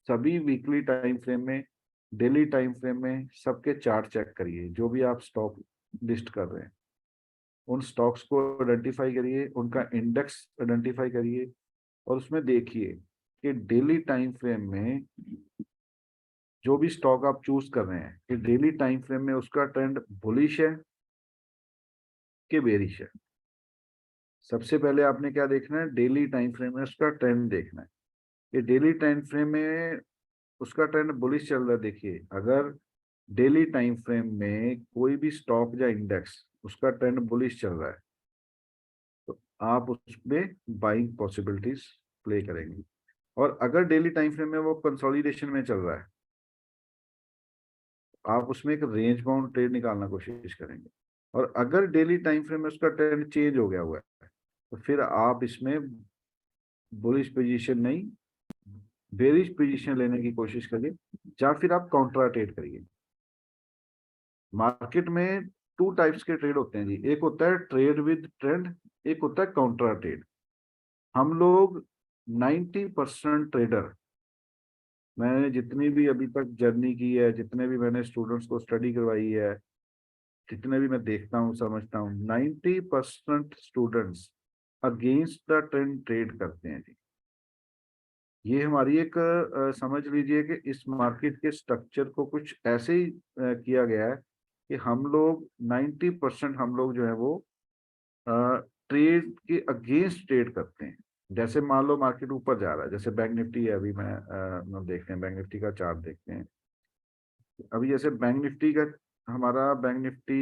[SPEAKER 1] सभी वीकली टाइम फ्रेम में, डेली टाइम फ्रेम में सबके चार्ट चेक करिए। जो भी आप स्टॉक लिस्ट कर रहे हैं उन स्टॉक्स को आइडेंटिफाई करिए, उनका इंडेक्स आइडेंटिफाई करिए और उसमें देखिए कि डेली टाइम फ्रेम में जो भी स्टॉक आप चूज कर रहे हैं कि डेली टाइम फ्रेम में उसका ट्रेंड बुलिश है कि बेरिश है। सबसे पहले आपने क्या देखना है? डेली टाइम फ्रेम में उसका ट्रेंड देखना है कि डेली टाइम फ्रेम में उसका ट्रेंड बुलिश चल रहा है। देखिए, अगर डेली टाइम फ्रेम में कोई भी स्टॉक या इंडेक्स उसका ट्रेंड बुलिश चल रहा है तो आप उसमें बाइंग पॉसिबिलिटीज प्ले करेंगे। और अगर डेली टाइम फ्रेम में वो कंसोलिडेशन में चल रहा है, आप उसमें एक रेंज बाउंड ट्रेड निकालना कोशिश करेंगे। और अगर डेली टाइम फ्रेम में उसका ट्रेंड चेंज हो गया हुआ है, तो फिर आप इसमें बुलिश पोजीशन नहीं, बेरिश पोजीशन लेने की कोशिश करिए, या फिर आप काउंटर ट्रेड करिए। मार्केट में 2 टाइप्स के ट्रेड होते हैं जी। एक होता है ट्रेड विद ट्रेंड, एक होता है काउंटर ट्रेड। हम लोग 90% ट्रेडर, मैंने जितनी भी अभी तक जर्नी की है, जितने भी मैंने स्टूडेंट्स को स्टडी करवाई है, जितने भी मैं देखता हूँ समझता हूँ, 90% students against the trend trade करते हैं जी। ये हमारी एक समझ लीजिए कि इस मार्केट के स्ट्रक्चर को कुछ ऐसे ही किया गया है कि हम लोग 90% हम लोग जो है वो ट्रेड के अगेंस्ट ट्रेड करते हैं। जैसे मान लो मार्केट ऊपर जा रहा है, जैसे बैंक निफ्टी है, अभी हम देखते हैं बैंक निफ्टी का चार्ट देखते हैं। अभी जैसे बैंक निफ्टी का, हमारा बैंक निफ्टी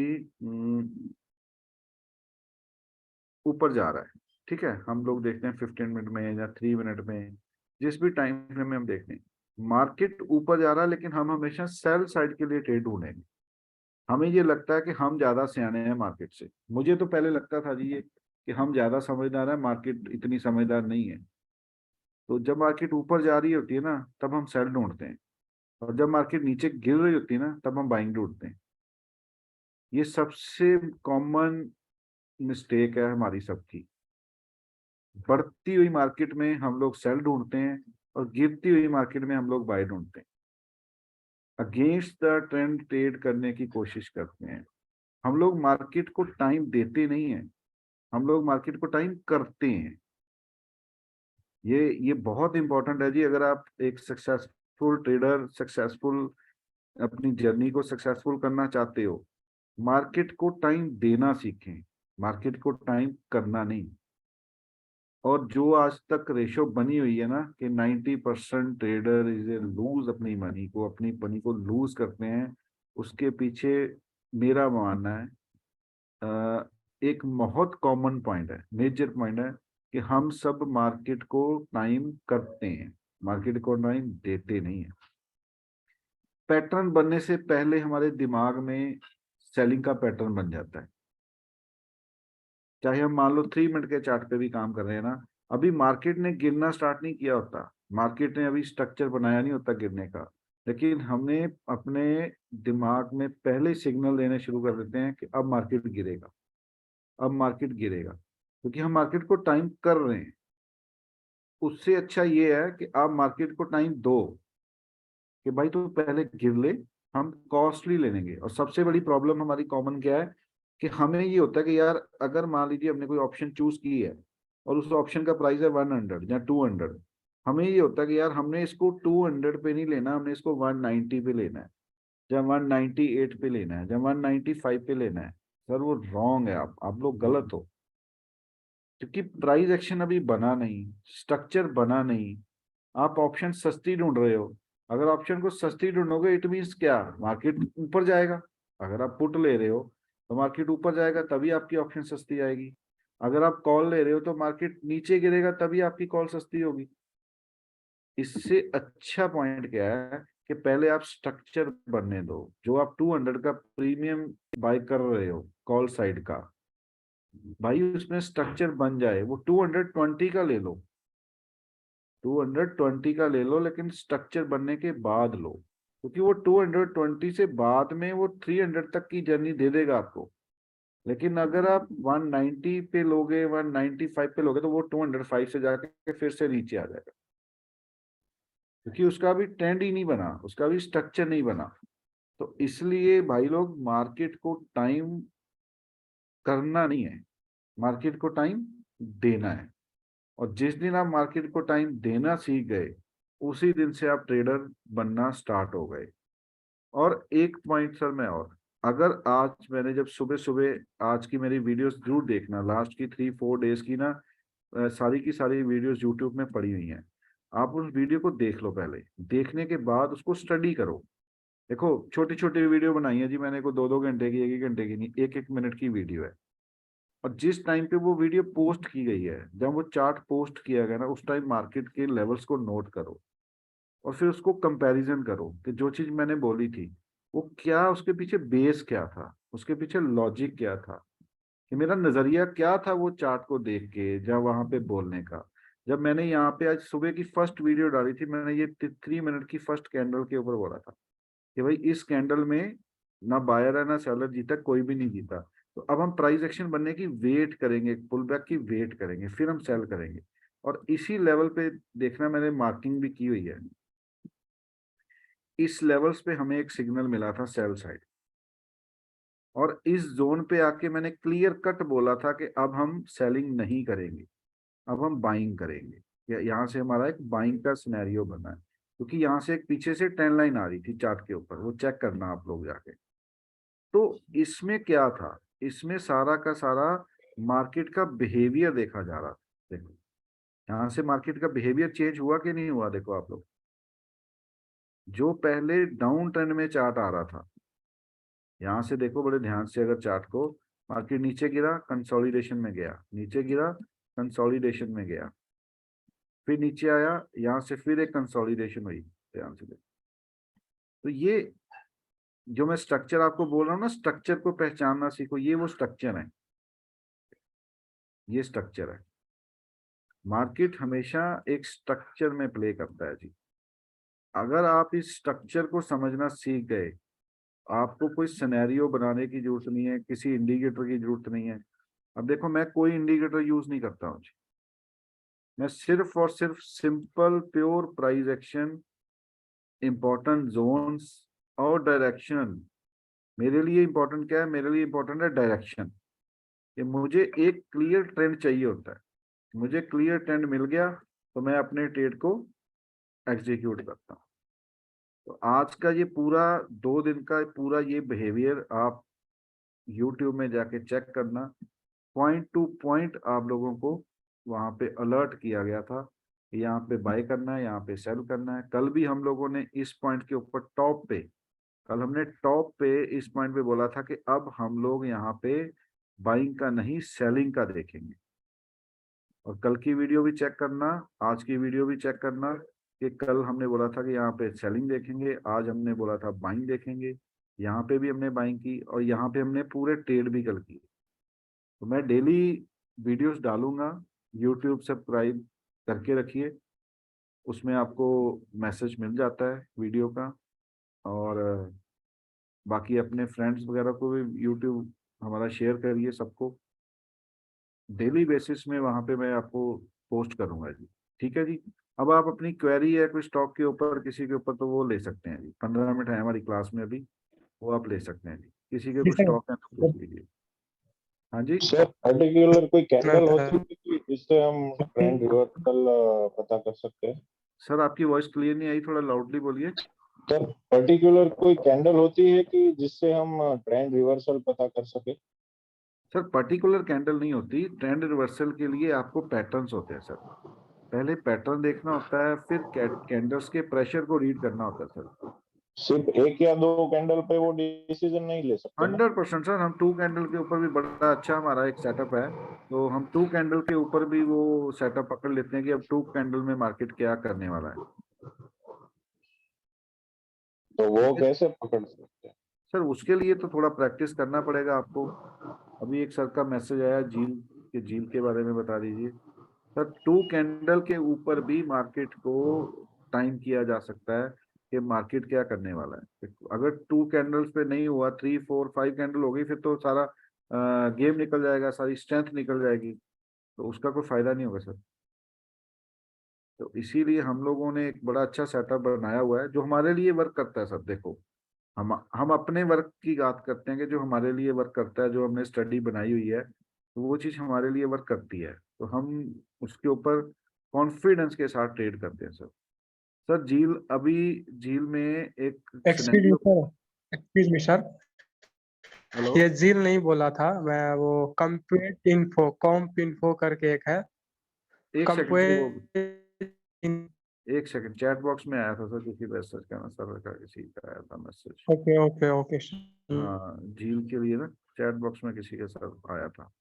[SPEAKER 1] ऊपर जा रहा है, ठीक है। हम लोग देखते हैं 15 मिनट में या 3 मिनट में, जिस भी टाइम फ्रेम में हम देखते हैं मार्केट ऊपर जा रहा है, लेकिन हम हमेशा सेल साइड के लिए ट्रेड ढूंढेंगे। हमें ये लगता है कि हम ज्यादा सियाने हैं मार्केट से। मुझे तो पहले लगता था जी ये कि हम ज्यादा समझदार हैं, मार्केट इतनी समझदार नहीं है। तो जब मार्केट ऊपर जा रही होती है ना, तब हम सेल ढूंढते हैं, और जब मार्केट नीचे गिर रही होती है ना, तब हम बाइंग ढूंढते हैं। ये सबसे कॉमन मिस्टेक है हमारी सबकी। बढ़ती हुई मार्केट में हम लोग सेल ढूंढते हैं, और गिरती हुई मार्केट में हम लोग बाय ढूंढते हैं। अगेंस्ट द ट्रेंड ट्रेड करने की कोशिश करते हैं। हम लोग मार्केट को टाइम देते नहीं हैं, हम लोग मार्केट को टाइम करते हैं। ये बहुत इंपॉर्टेंट है जी। अगर आप एक सक्सेसफुल ट्रेडर, सक्सेसफुल अपनी जर्नी को सक्सेसफुल करना चाहते हो, मार्केट को टाइम देना सीखें, मार्केट को टाइम करना नहीं। और जो आज तक रेशो बनी हुई है ना कि 90% ट्रेडर इज ए लूज अपनी मनी को, अपनी मनी को लूज करते हैं, उसके पीछे मेरा मानना है एक बहुत कॉमन पॉइंट है, मेजर पॉइंट है, कि हम सब मार्केट को टाइम करते हैं, मार्केट को टाइम देते नहीं है। पैटर्न बनने से पहले हमारे दिमाग में सेलिंग का पैटर्न बन जाता है। चाहे हम मान लो 3 मिनट के चार्ट पे भी काम कर रहे हैं ना, अभी मार्केट ने गिरना स्टार्ट नहीं किया होता, मार्केट ने अभी स्ट्रक्चर बनाया नहीं होता गिरने का, लेकिन हमने अपने दिमाग में पहले सिग्नल देने शुरू कर देते हैं कि अब मार्केट गिरेगा, अब मार्केट गिरेगा, क्योंकि हम मार्केट को टाइम कर रहे हैं। उससे अच्छा ये है कि आप मार्केट को टाइम दो कि भाई तू पहले गिर ले, हम कॉस्टली ले लेंगे। और सबसे बड़ी प्रॉब्लम हमारी कॉमन क्या है कि हमें ये होता है कि यार अगर मान लीजिए हमने कोई ऑप्शन चूज की है और उस ऑप्शन का प्राइस है 100 या 200, हमें ये होता है कि यार हमने इसको 200 पे नहीं लेना, हमने इसको 190 पे लेना है, या 198 पे लेना है, या 195 पे लेना है। सर वो रॉन्ग है, आप लोग गलत हो, क्योंकि प्राइस एक्शन अभी बना नहीं, स्ट्रक्चर बना नहीं। आप ऑप्शन सस्ती ढूंढ रहे हो, अगर ऑप्शन को सस्ती ढूंढोगे इट मीन्स क्या, मार्केट ऊपर जाएगा। अगर आप पुट ले रहे हो तो मार्केट ऊपर जाएगा तभी आपकी ऑप्शन सस्ती आएगी। अगर आप कॉल ले रहे हो तो मार्केट नीचे गिरेगा तभी आपकी कॉल सस्ती होगी। इससे अच्छा पॉइंट क्या है कि पहले आप स्ट्रक्चर बनने दो। जो आप 200 का प्रीमियम बाय कर रहे हो कॉल साइड का, भाई उसमें स्ट्रक्चर बन जाए, वो 220 का ले लो, 220 का ले लो, लेकिन स्ट्रक्चर बनने के बाद लो, क्योंकि वो 220 से बाद में वो 300 तक की जर्नी दे देगा आपको। लेकिन अगर आप 190 पे लोगे, 195 पे लोगे, तो वो 205 से जाके फिर से नीचे आ जाएगा, क्योंकि उसका भी ट्रेंड ही नहीं बना, उसका भी स्ट्रक्चर नहीं बना। तो इसलिए भाई लोग मार्केट को टाइम करना नहीं है, मार्केट को टाइम देना है। और जिस दिन आप मार्केट को टाइम देना सीख गए, उसी दिन से आप ट्रेडर बनना स्टार्ट हो गए। और एक पॉइंट सर मैं, और अगर आज मैंने जब सुबह सुबह, आज की मेरी वीडियोस जरूर देखना, लास्ट की 3-4 डेज की ना सारी की सारी वीडियोस यूट्यूब में पड़ी हुई हैं। आप उस वीडियो को देख लो, पहले देखने के बाद उसको स्टडी करो। देखो छोटी छोटी वीडियो बनाई है जी मैंने, को 2-2 घंटे की, 1-1 घंटे की नहीं, 1-1 मिनट की वीडियो है। और जिस टाइम पे वो वीडियो पोस्ट की गई है, जब वो चार्ट पोस्ट किया गया ना, उस टाइम मार्केट के लेवल्स को नोट करो और फिर उसको कंपैरिजन करो कि जो चीज मैंने बोली थी वो क्या, उसके पीछे बेस क्या था, उसके पीछे लॉजिक क्या था, कि मेरा नजरिया क्या था वो चार्ट को देख के जब वहां पे बोलने का। जब मैंने यहाँ पे आज सुबह की फर्स्ट वीडियो डाली थी, मैंने ये 3 मिनट की फर्स्ट कैंडल के ऊपर बोला था कि भाई इस कैंडल में ना बायर है ना सेलर जीता, कोई भी नहीं जीता। तो अब हम प्राइस एक्शन बनने की वेट करेंगे, पुल बैक की वेट करेंगे, फिर हम सेल करेंगे। और इसी लेवल पे देखना, मैंने मार्किंग भी की हुई है, इस लेवल्स पे हमें एक सिग्नल मिला था सेल साइड, और इस जोन पे आके मैंने क्लियर कट बोला था कि अब हम सेलिंग नहीं करेंगे, अब हम बाइंग करेंगे। यहाँ से हमारा एक बाइंग का सिनेरियो बना है, क्योंकि यहाँ से एक पीछे से ट्रेंड लाइन आ रही थी चार्ट के ऊपर, वो चेक करना आप लोग जाके। तो इसमें क्या था, इसमें सारा का सारा मार्केट का बिहेवियर देखा जा रहा था। देखो यहाँ से मार्केट का बिहेवियर चेंज हुआ कि नहीं हुआ, देखो आप लोग। जो पहले डाउन ट्रेंड में चार्ट आ रहा था, यहाँ से देखो बड़े ध्यान से अगर चार्ट को, मार्केट नीचे गिरा, कंसोलिडेशन में गया, नीचे गिरा, कंसोलिडेशन में गया, फिर नीचे आया, यहाँ से फिर एक कंसोलिडेशन हुई। ध्यान से देखो, तो ये जो मैं स्ट्रक्चर आपको बोल रहा हूँ ना, स्ट्रक्चर को पहचानना सीखो, ये वो स्ट्रक्चर है, ये स्ट्रक्चर है। मार्केट हमेशा एक स्ट्रक्चर में प्ले करता है जी। अगर आप इस स्ट्रक्चर को समझना सीख गए, आपको कोई सिनेरियो बनाने की जरूरत नहीं है, किसी इंडिकेटर की जरूरत नहीं है। अब देखो मैं कोई इंडिकेटर यूज नहीं करता हूँ जी, मैं सिर्फ और सिर्फ simple pure price action, important zones और डायरेक्शन। मेरे लिए इंपॉर्टेंट क्या है, मेरे लिए इंपॉर्टेंट है डायरेक्शन, कि मुझे एक क्लियर ट्रेंड चाहिए होता है। मुझे क्लियर ट्रेंड मिल गया तो मैं अपने ट्रेड को एग्जीक्यूट करता हूँ। तो आज का ये पूरा 2 दिन का पूरा ये बिहेवियर आप YouTube में जाके चेक करना, पॉइंट टू पॉइंट आप लोगों को वहां पे अलर्ट किया गया था, यहाँ पे बाय करना है, यहाँ पे सेल करना है। कल भी हम लोगों ने इस पॉइंट के ऊपर टॉप पे, कल हमने टॉप पे इस पॉइंट पे बोला था कि अब हम लोग यहाँ पे बाइंग का नहीं सेलिंग का देखेंगे। और कल की वीडियो भी चेक करना, आज की वीडियो भी चेक करना, कि कल हमने बोला था कि यहाँ पे सेलिंग देखेंगे, आज हमने बोला था बाइंग देखेंगे। यहाँ पे भी हमने बाइंग की और यहाँ पे हमने पूरे ट्रेड भी कल किए। तो मैं डेली वीडियोस डालूंगा, यूट्यूब सब्सक्राइब करके रखिए, उसमें आपको मैसेज मिल जाता है वीडियो का। और बाकी अपने फ्रेंड्स वगैरह को भी यूट्यूब हमारा शेयर करिए सबको। डेली बेसिस में वहां पे मैं आपको पोस्ट करूंगा जी, ठीक है जी। अब आप अपनी क्वेरी है कोई स्टॉक के ऊपर, किसी के ऊपर, तो वो ले सकते हैं जी, 15 मिनट है हमारी क्लास में अभी, वो आप ले सकते हैं जी। किसी के
[SPEAKER 5] जी
[SPEAKER 1] कुछ
[SPEAKER 5] सर।
[SPEAKER 1] स्टॉक है तो पूछ लीजिए। हाँ जी,
[SPEAKER 8] सर पर्टिकुलर कोई कैंडल
[SPEAKER 5] मैं-
[SPEAKER 8] होती है कि जिससे हम ट्रेंड रिवर्सल पता कर सकते हैं?
[SPEAKER 1] सर आपकी वॉइस क्लियर नहीं आई, थोड़ा लाउडली बोलिए।
[SPEAKER 8] सर पर्टिकुलर कोई कैंडल होती है कि जिससे हम ट्रेंड रिवर्सल पता कर सके?
[SPEAKER 1] सर पर्टिकुलर कैंडल नहीं होती, ट्रेंड रिवर्सल के लिए आपको पैटर्न्स होते हैं सर। पहले पैटर्न देखना होता है, फिर कैंडल्स के प्रेशर को रीड करना होता है सर।
[SPEAKER 8] सिर्फ एक या दो कैंडल पे वो डिसीजन नहीं ले सकते ना?
[SPEAKER 1] 100% सर, हम 2 कैंडल के ऊपर भी बड़ा अच्छा हमारा एक सेटअप है, तो हम 2 कैंडल के ऊपर भी वो सेटअप पकड़ लेते हैं कि अब 2 कैंडल में मार्केट क्या करने वाला है।
[SPEAKER 8] तो वो कैसे पकड़ सकते हैं?
[SPEAKER 1] सर उसके लिए तो थोड़ा प्रैक्टिस करना पड़ेगा आपको। अभी एक सर का मैसेज आया झील के बारे में बता दीजिए सर। 2 कैंडल के ऊपर भी मार्केट को टाइम किया जा सकता है कि मार्केट क्या करने वाला है। अगर 2 कैंडल्स पे नहीं हुआ, 3 4 5 कैंडल हो गई, फिर तो सारा गेम निकल जाएगा, सारी स्ट्रेंथ निकल जाएगी, तो उसका कोई फायदा नहीं होगा सर। तो इसीलिए हम लोगों ने एक बड़ा अच्छा सेटअप बनाया हुआ है जो हमारे लिए वर्क करता है सर। देखो हम अपने वर्क की बात करते हैं कि जो हमारे लिए वर्क करता है, जो हमने स्टडी बनाई हुई है, तो वो चीज हमारे लिए वर्क करती है, तो हम उसके ऊपर कॉन्फिडेंस के साथ ट्रेड करते हैं सर। सर झील में एक
[SPEAKER 5] excuse me
[SPEAKER 1] scenario.
[SPEAKER 5] Sir, excuse me sir,
[SPEAKER 1] hello,
[SPEAKER 5] ये झील नहीं बोला था मैं, वो कॉम्प इन्फो करके एक है,
[SPEAKER 1] एक सेकंड सर, वो
[SPEAKER 5] कंपोएट।
[SPEAKER 1] एक सेकंड, चैट बॉक्स में आया था सर, किसी मैसेज का ना सर का, किसी का आया था मैसेज।
[SPEAKER 5] Okay okay okay.
[SPEAKER 1] हाँ झील के लिए ना, चैट बॉक्स में किसी के साथ आया था।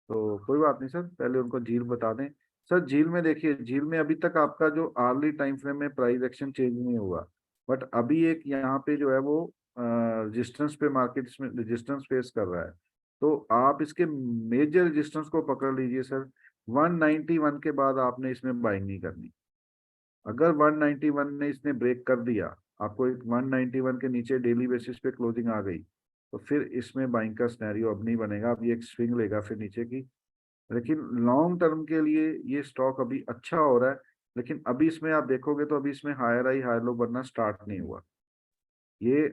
[SPEAKER 1] तो कोई बात नहीं सर, पहले उनको झील बता दें। सर झील में देखिए, झील में अभी तक आपका जो आर्ली टाइम फ्रेम में प्राइस एक्शन चेंज नहीं हुआ, बट अभी एक यहाँ पे जो है वो रेजिस्टेंस पे मार्केट इसमें रेजिस्टेंस फेस कर रहा है। तो आप इसके मेजर रेजिस्टेंस को पकड़ लीजिए सर। 191 के बाद आपने इसमें बाइंग नहीं करनी। अगर 191 ने इसने ब्रेक कर दिया, आपको एक 191 के नीचे डेली बेसिस पे क्लोजिंग आ गई, तो फिर इसमें बाइंग का सिनेरियो अब नहीं बनेगा, अब ये एक स्विंग लेगा फिर नीचे की। लेकिन लॉन्ग टर्म के लिए ये स्टॉक अभी अच्छा हो रहा है, लेकिन अभी इसमें आप देखोगे तो अभी इसमें हायर हाई हायर लो बनना स्टार्ट नहीं हुआ, ये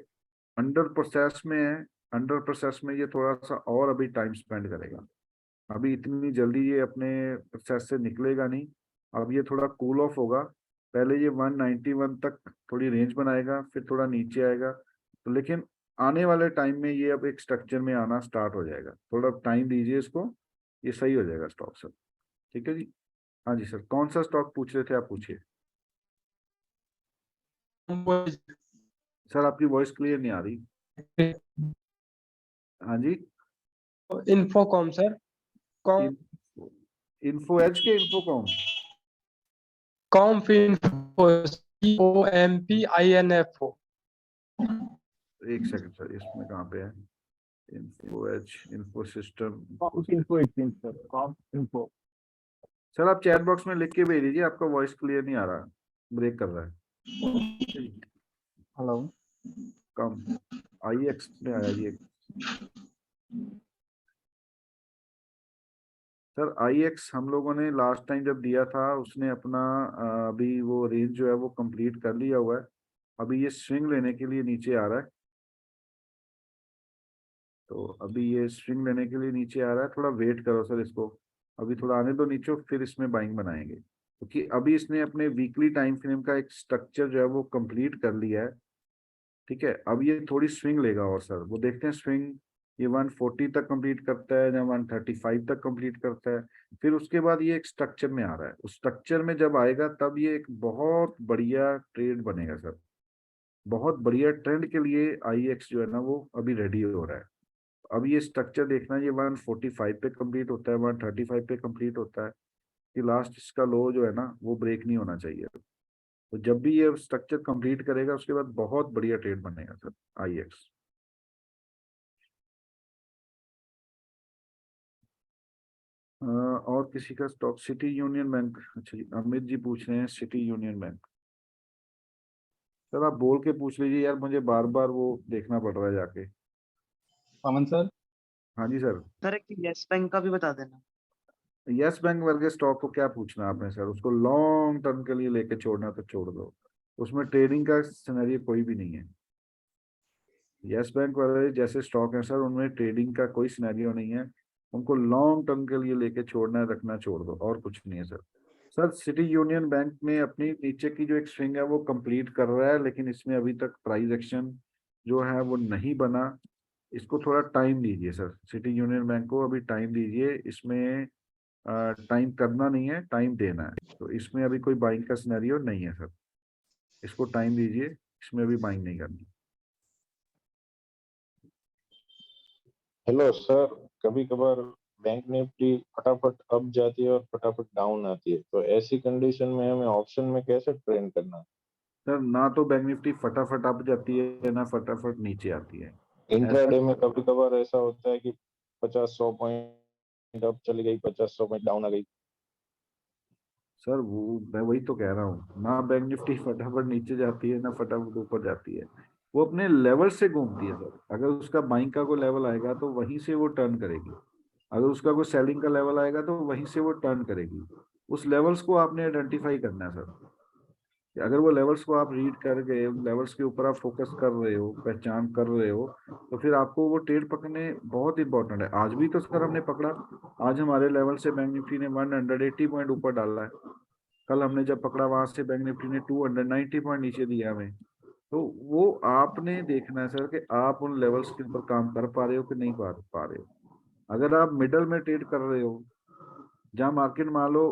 [SPEAKER 1] अंडर प्रोसेस में है। अंडर प्रोसेस में ये थोड़ा सा और अभी टाइम स्पेंड करेगा, अभी इतनी जल्दी ये अपने प्रोसेस से निकलेगा नहीं। अब ये थोड़ा कूल ऑफ होगा, पहले ये 191 तक थोड़ी रेंज बनाएगा, फिर थोड़ा नीचे आएगा। तो लेकिन आने वाले टाइम में ये अब एक स्ट्रक्चर में आना स्टार्ट हो जाएगा, थोड़ा टाइम दीजिए इसको, ये सही हो जाएगा स्टॉक सर। ठीक है जी। हाँ जी सर, कौन सा स्टॉक पूछ रहे थे आप, पूछिए सर, आपकी वॉइस क्लियर नहीं आ रही। हाँ जी,
[SPEAKER 5] Infocom sir, com
[SPEAKER 1] info edge के इन्फोकॉम,
[SPEAKER 5] कॉम्फ इन्फो, COMPINFO।
[SPEAKER 1] एक सेकंड सर, इसमें कहाँ पे है info edge, info system.
[SPEAKER 8] Info
[SPEAKER 1] sir आप चैट बॉक्स में लिख के भेज दीजिए, आपका वॉइस क्लियर नहीं आ रहा, ब्रेक कर रहा है।
[SPEAKER 8] हेलो
[SPEAKER 1] कम IX में आया जी एक। सर IX हम लोगों ने लास्ट टाइम जब दिया था, उसने अपना अभी वो रेंज जो है वो कंप्लीट कर लिया हुआ है, अभी ये स्विंग लेने के लिए नीचे आ रहा है। तो अभी ये स्विंग लेने के लिए नीचे आ रहा है, थोड़ा वेट करो सर इसको, अभी थोड़ा आने दो नीचे, फिर इसमें बाइंग बनाएंगे, क्योंकि अभी इसने अपने वीकली टाइम फ्रेम का एक स्ट्रक्चर जो है वो कंप्लीट कर लिया है। ठीक है, अब ये थोड़ी स्विंग लेगा और सर वो देखते हैं स्विंग ये 140 तक कंप्लीट करता है या 135 तक कंप्लीट करता है, फिर उसके बाद ये एक स्ट्रक्चर में आ रहा है। उस स्ट्रक्चर में जब आएगा तब ये एक बहुत बढ़िया ट्रेड बनेगा सर, बहुत बढ़िया ट्रेंड के लिए IX जो है ना वो अभी रेडी हो रहा है। अब ये स्ट्रक्चर देखना, ये 145 पे कंप्लीट होता है, 135 पे कंप्लीट होता है, कि लास्ट इसका लो जो है ना वो ब्रेक नहीं होना चाहिए। तो जब भी ये स्ट्रक्चर कंप्लीट करेगा उसके बाद बहुत बढ़िया ट्रेड बनेगा सर IX। और किसी का स्टॉक, सिटी यूनियन बैंक, अच्छा जी अमित जी पूछ रहे हैं सिटी यूनियन बैंक। सर आप बोल के पूछ लीजिए यार, मुझे बार बार वो देखना पड़ रहा है जाके।
[SPEAKER 8] पवन सर
[SPEAKER 1] हाँ जी सर।
[SPEAKER 9] सर एक यस बैंक का भी बता देना।
[SPEAKER 1] यस बैंक वर्गे स्टॉक को क्या पूछना आपने सर, उसको लॉन्ग टर्म के लिए लेके छोड़ना तो छोड़ दो, उसमें ट्रेडिंग का सिनेरियो कोई भी नहीं है। यस बैंक वाले जैसे स्टॉक है सर, उनमें ट्रेडिंग का कोई सिनेरियो नहीं है, उनको लॉन्ग टर्म के लिए लेके छोड़ना है, रखना छोड़ दो, और कुछ नहीं है sir. Sir city union bank में अपनी नीचे की जो एक स्विंग है वो कंप्लीट कर रहा है, लेकिन इसमें अभी तक प्राइस एक्शन जो है वो नहीं बना, इसको थोड़ा टाइम दीजिए सर। सिटी यूनियन बैंक को अभी टाइम दीजिए, इसमें टाइम करना नहीं है, टाइम देना है। तो इसमें अभी कोई बाइंग का सिनेरियो नहीं है सर, इसको टाइम दीजिए, इसमें अभी बाइंग नहीं करनी।
[SPEAKER 8] हेलो सर, कभी कभार बैंक निफ्टी फटाफट अप जाती है और फटाफट डाउन आती है, तो ऐसी कंडीशन में हमें ऑप्शन में कैसे ट्रेड करना है?
[SPEAKER 1] सर ना तो बैंक निफ्टी फटाफट अप जाती है ना फटाफट नीचे आती है।
[SPEAKER 8] इंट्राडे में कभी कभार ऐसा होता है कि 50-100 पॉइंट अप चली गई, 50-100 पॉइंट डाउन आ गई।
[SPEAKER 1] सर वो मैं वही तो कह रहा हूँ, ना बैंक निफ्टी फटाफट नीचे जाती है ना फटाफट ऊपर जाती है, वो अपने लेवल से घूमती है सर। अगर उसका बाइंग का कोई लेवल आएगा तो वहीं से वो टर्न करेगी, अगर उसका कोई सेलिंग का लेवल आएगा तो वहीं से वो टर्न करेगी। उस लेवल्स को आपने आइडेंटिफाई करना है सर, कि अगर वो लेवल्स को आप रीड कर गए, लेवल्स के ऊपर आप फोकस कर रहे हो, पहचान कर रहे हो, तो फिर आपको वो ट्रेड पकड़ने बहुत इंपॉर्टेंट है। आज भी तो सर हमने पकड़ा, आज हमारे लेवल से बैंक निफ्टी ने 180 पॉइंट ऊपर डाला है, कल हमने जब पकड़ा वहां से बैंक निफ्टी ने 290 पॉइंट नीचे दिया हमें। तो वो आपने देखना है सर कि आप उन लेवल्स के ऊपर काम कर पा रहे हो कि नहीं पा रहे हो। अगर आप मिडल में ट्रेड कर रहे हो, जहां मार्केट मान लो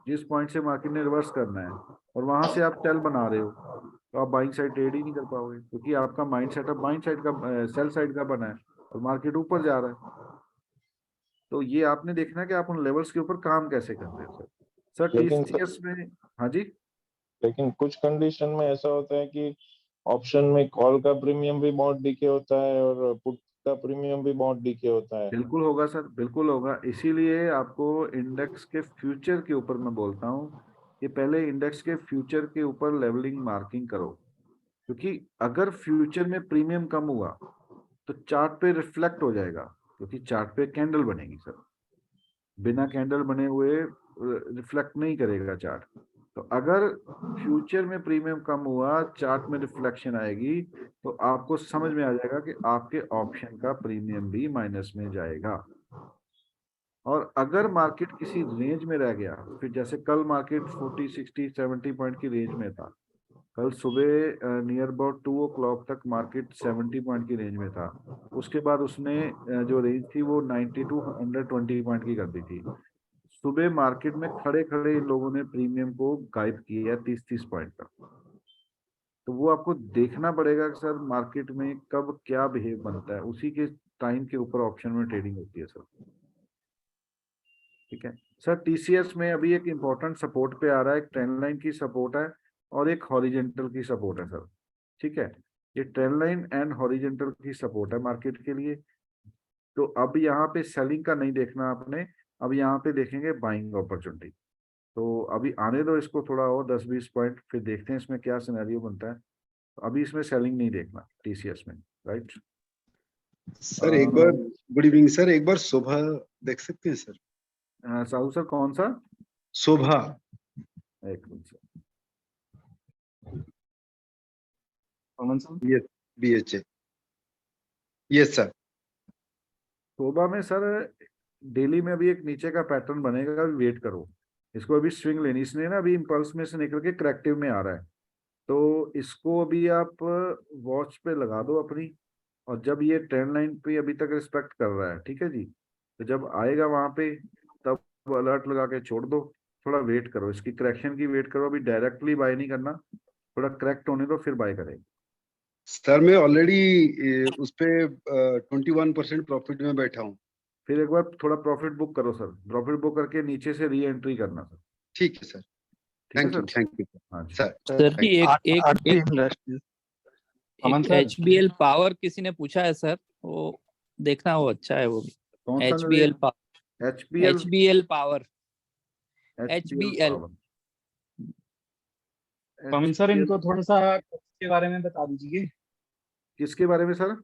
[SPEAKER 1] जिस पॉइंट से मार्केट ने रिवर्स करना है और वहां से आप सेल बना रहे हो, तो आप बाइंग साइड ट्रेड ही नहीं कर पाओगे, क्योंकि आपका माइंड सेटअप बाइंग साइड का सेल साइड का बना है और मार्केट ऊपर जा रहा है। तो ये आपने देखना है कि आप उन लेवल्स के ऊपर काम कैसे कर रहे हो सर। सर
[SPEAKER 8] लेकिन
[SPEAKER 1] टीसीएस में, हाँ जी,
[SPEAKER 8] लेकिन कुछ कंडीशन में ऐसा होता है कि ऑप्शन में कॉल का प्रीमियम भी बहुत डीके होता है और पुट का प्रीमियम भी बहुत डीके होता है।
[SPEAKER 1] बिल्कुल होगा सर, बिल्कुल होगा। इसीलिए आपको इंडेक्स के फ्यूचर के ऊपर मैं बोलता हूँ कि पहले इंडेक्स के फ्यूचर के ऊपर लेवलिंग मार्किंग करो, क्योंकि अगर फ्यूचर में प्रीमियम कम हुआ तो चार्ट पे रिफ्लेक्ट हो जाएगा, क्योंकि चार्ट पे कैंडल बनेगी सर, बिना कैंडल बने हुए रिफ्लेक्ट नहीं करेगा चार्ट। तो अगर फ्यूचर में प्रीमियम कम हुआ, चार्ट में रिफ्लेक्शन आएगी, तो आपको समझ में आ जाएगा कि आपके ऑप्शन का प्रीमियम भी माइनस में जाएगा। और अगर मार्केट किसी रेंज में रह गया, फिर जैसे कल मार्केट 40, 60, 70 पॉइंट की रेंज में था, कल सुबह नियर अबाउट 2 o'clock तक मार्केट 70 पॉइंट की रेंज में था। उसके बाद उसने जो रेंज थी वो 90 to 120 पॉइंट की कर दी थी। सुबह मार्केट में खड़े खड़े इन लोगों ने प्रीमियम को गायब किया 30-30 पॉइंट का। तो वो आपको देखना पड़ेगा कि सर मार्केट में कब क्या बिहेव बनता है, उसी के टाइम के ऊपर ऑप्शन में ट्रेडिंग होती है सर। ठीक है सर। टीसीएस में अभी एक इम्पोर्टेंट सपोर्ट पे आ रहा है, एक ट्रेंड लाइन की सपोर्ट है और एक हॉरिजेंटल की सपोर्ट है सर। ठीक है, ये ट्रेंड लाइन एंड हॉरिजेंटल की सपोर्ट है मार्केट के लिए। तो अब यहाँ पे सेलिंग का नहीं देखना आपने, अब यहाँ पे देखेंगे बाइंग अपॉर्चुनिटी। तो अभी आने दो इसको थोड़ा और 10-20 पॉइंट, फिर देखते हैं इसमें क्या सिनेरियो बनता है। तो अभी इसमें सेलिंग नहीं देखना टीसीएस में, राइट।
[SPEAKER 3] सर एक बार, गुड इवनिंग सर, एक बार सुबह देख सकते हैं सर?
[SPEAKER 1] साहू सर कौन सा?
[SPEAKER 3] सुबह।
[SPEAKER 1] एक मिनट सर।
[SPEAKER 3] कौन सा? BHA। Yes sir.
[SPEAKER 1] शोभा में सर डेली में अभी एक नीचे का पैटर्न बनेगा, अभी वेट करो। इसको अभी स्विंग लेनी, इसने ना अभी इम्पल्स में से निकल के करेक्टिव में आ रहा है, तो इसको अभी आप वॉच पे लगा दो अपनी। और जब ये ट्रेंड लाइन पे अभी तक रिस्पेक्ट कर रहा है, ठीक है जी, तो जब आएगा वहां पे तब अलर्ट लगा के छोड़ दो। थोड़ा वेट करो, इसकी करेक्शन की वेट करो, अभी डायरेक्टली बाय नहीं करना, थोड़ा करेक्ट होने दो फिर बाय करेंगे।
[SPEAKER 3] सर मैं ऑलरेडी उस पे 21% प्रॉफिट में बैठा हूँ।
[SPEAKER 1] फिर एक बार थोड़ा प्रॉफिट बुक करो सर, प्रॉफिट बुक करके नीचे से री एंट्री करना सर।
[SPEAKER 3] ठीक है सर।
[SPEAKER 1] ठीक है
[SPEAKER 3] thank you,
[SPEAKER 1] sir.
[SPEAKER 3] Thank you
[SPEAKER 1] हाँ जी।
[SPEAKER 3] सर।
[SPEAKER 10] सर जी एक
[SPEAKER 7] आरती
[SPEAKER 10] एक
[SPEAKER 7] इंडस्ट्रीज।
[SPEAKER 10] एक HBL पावर किसी ने पूछा है सर, वो देखना, वो अच्छा है वो भी।
[SPEAKER 1] कौन सा
[SPEAKER 10] HBL power,
[SPEAKER 1] HBL?
[SPEAKER 10] HBL power,
[SPEAKER 1] HBL
[SPEAKER 10] HBL।
[SPEAKER 1] Power.
[SPEAKER 11] Pawan sir इनको थोड़ा सा इसके बारे में बता दीजिए।
[SPEAKER 1] किसके बारे में सर?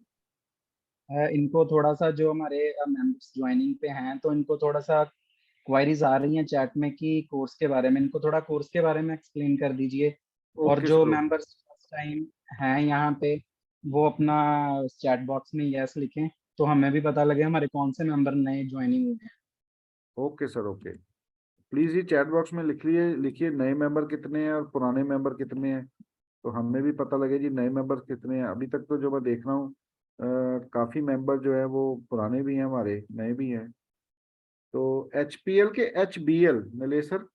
[SPEAKER 11] इनको थोड़ा सा, जो हमारे मेंबर्स ज्वाइनिंग पे हैं, तो इनको थोड़ा सा क्वायरीज आ रही हैं चैट में कि कोर्स के बारे में, इनको थोड़ा कोर्स के बारे में एक्सप्लेन कर दीजिए। और
[SPEAKER 1] ओके
[SPEAKER 11] जो
[SPEAKER 1] सर।
[SPEAKER 11] मेंबर्स फर्स्ट टाइम हैं यहाँ पे, वो अपना चैट बॉक्स में यस लिखें, तो हमें भी पता लगे हमारे कौन से मेंबर नए ज्वाइनिंग हुए हैं।
[SPEAKER 1] Okay sir, okay. प्लीज ये चैट बॉक्स में लिखिए नए मेंबर कितने हैं और पुराने मेंबर कितने हैं, तो हमें भी पता लगे जी नए मेंबर कितने हैं। अभी तक तो जो मैं देख रहा हूँ काफी मेंबर जो है वो पुराने भी हैं, हमारे नए भी हैं। तो HPL के HBL मिले sir?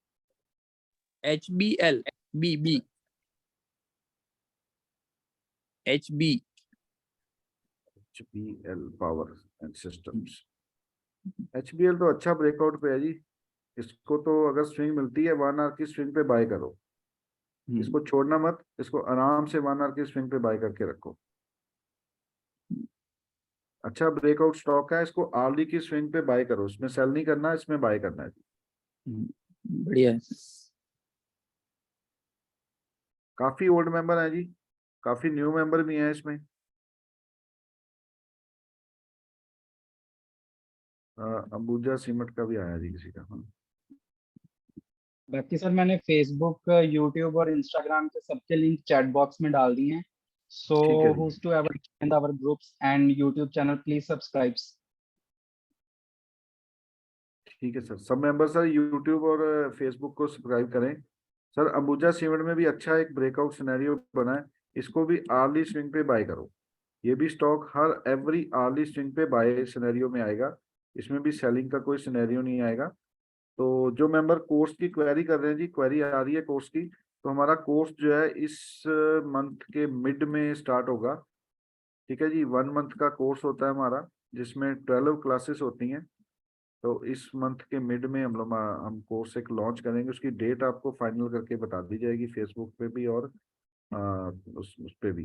[SPEAKER 10] HBL BB HB
[SPEAKER 1] HBL power and systems. HBL तो अच्छा ब्रेकआउट पे है जी, इसको तो अगर स्विंग मिलती है 1 आवर की स्विंग पे बाय करो, इसको छोड़ना मत, इसको आराम से 1 आवर की स्विंग पे बाय करके रखो। अच्छा ब्रेकआउट स्टॉक है, इसको आर्ली की स्विंग पे बाय करो, इसमें सेल नहीं करना, इसमें बाय करना है।
[SPEAKER 10] बढ़िया है।
[SPEAKER 1] काफी ओल्ड मेंबर है जी, काफी न्यू मेंबर भी हैं इसमें। अंबुजा सीमेंट का भी आया जी किसी का। हाँ।
[SPEAKER 11] बाकी सर मैंने फेसबुक, यूट्यूब और इंस्टाग्राम के सबके लिंक चैट बॉक्स में डाल दिए हैं। सो
[SPEAKER 1] ठीक है जी।
[SPEAKER 11] who's to ever join our groups and YouTube channel, please subscribe.
[SPEAKER 1] ठीक है सर, सब मेंबर सर यूट्यूब और फेसबुक को सब्सक्राइब करें। सर अंबुजा सीमेंट में भी अच्छा एक ब्रेकआउट सिनेरियो बना है, इसको भी आर्ली स्विंग पे बाय करो। ये भी स्टॉक हर एवरी आर्ली स्विंग पे बाय सिनेरियो में आएगा, इसमें भी सेलिंग का कोई सिनेरियो नहीं आएगा। तो जो मेंबर कोर्स की क्वेरी कर रहे हैं जी, क्वेरी आ रही है कोर्स की, तो हमारा कोर्स जो है इस मंथ के मिड में स्टार्ट होगा। ठीक है जी, 1 मंथ का कोर्स होता है हमारा, जिसमें 12 क्लासेस होती हैं। तो इस मंथ के मिड में हम कोर्स एक लॉन्च करेंगे, उसकी डेट आपको फाइनल करके बता दी जाएगी फेसबुक पे भी और उस पे भी।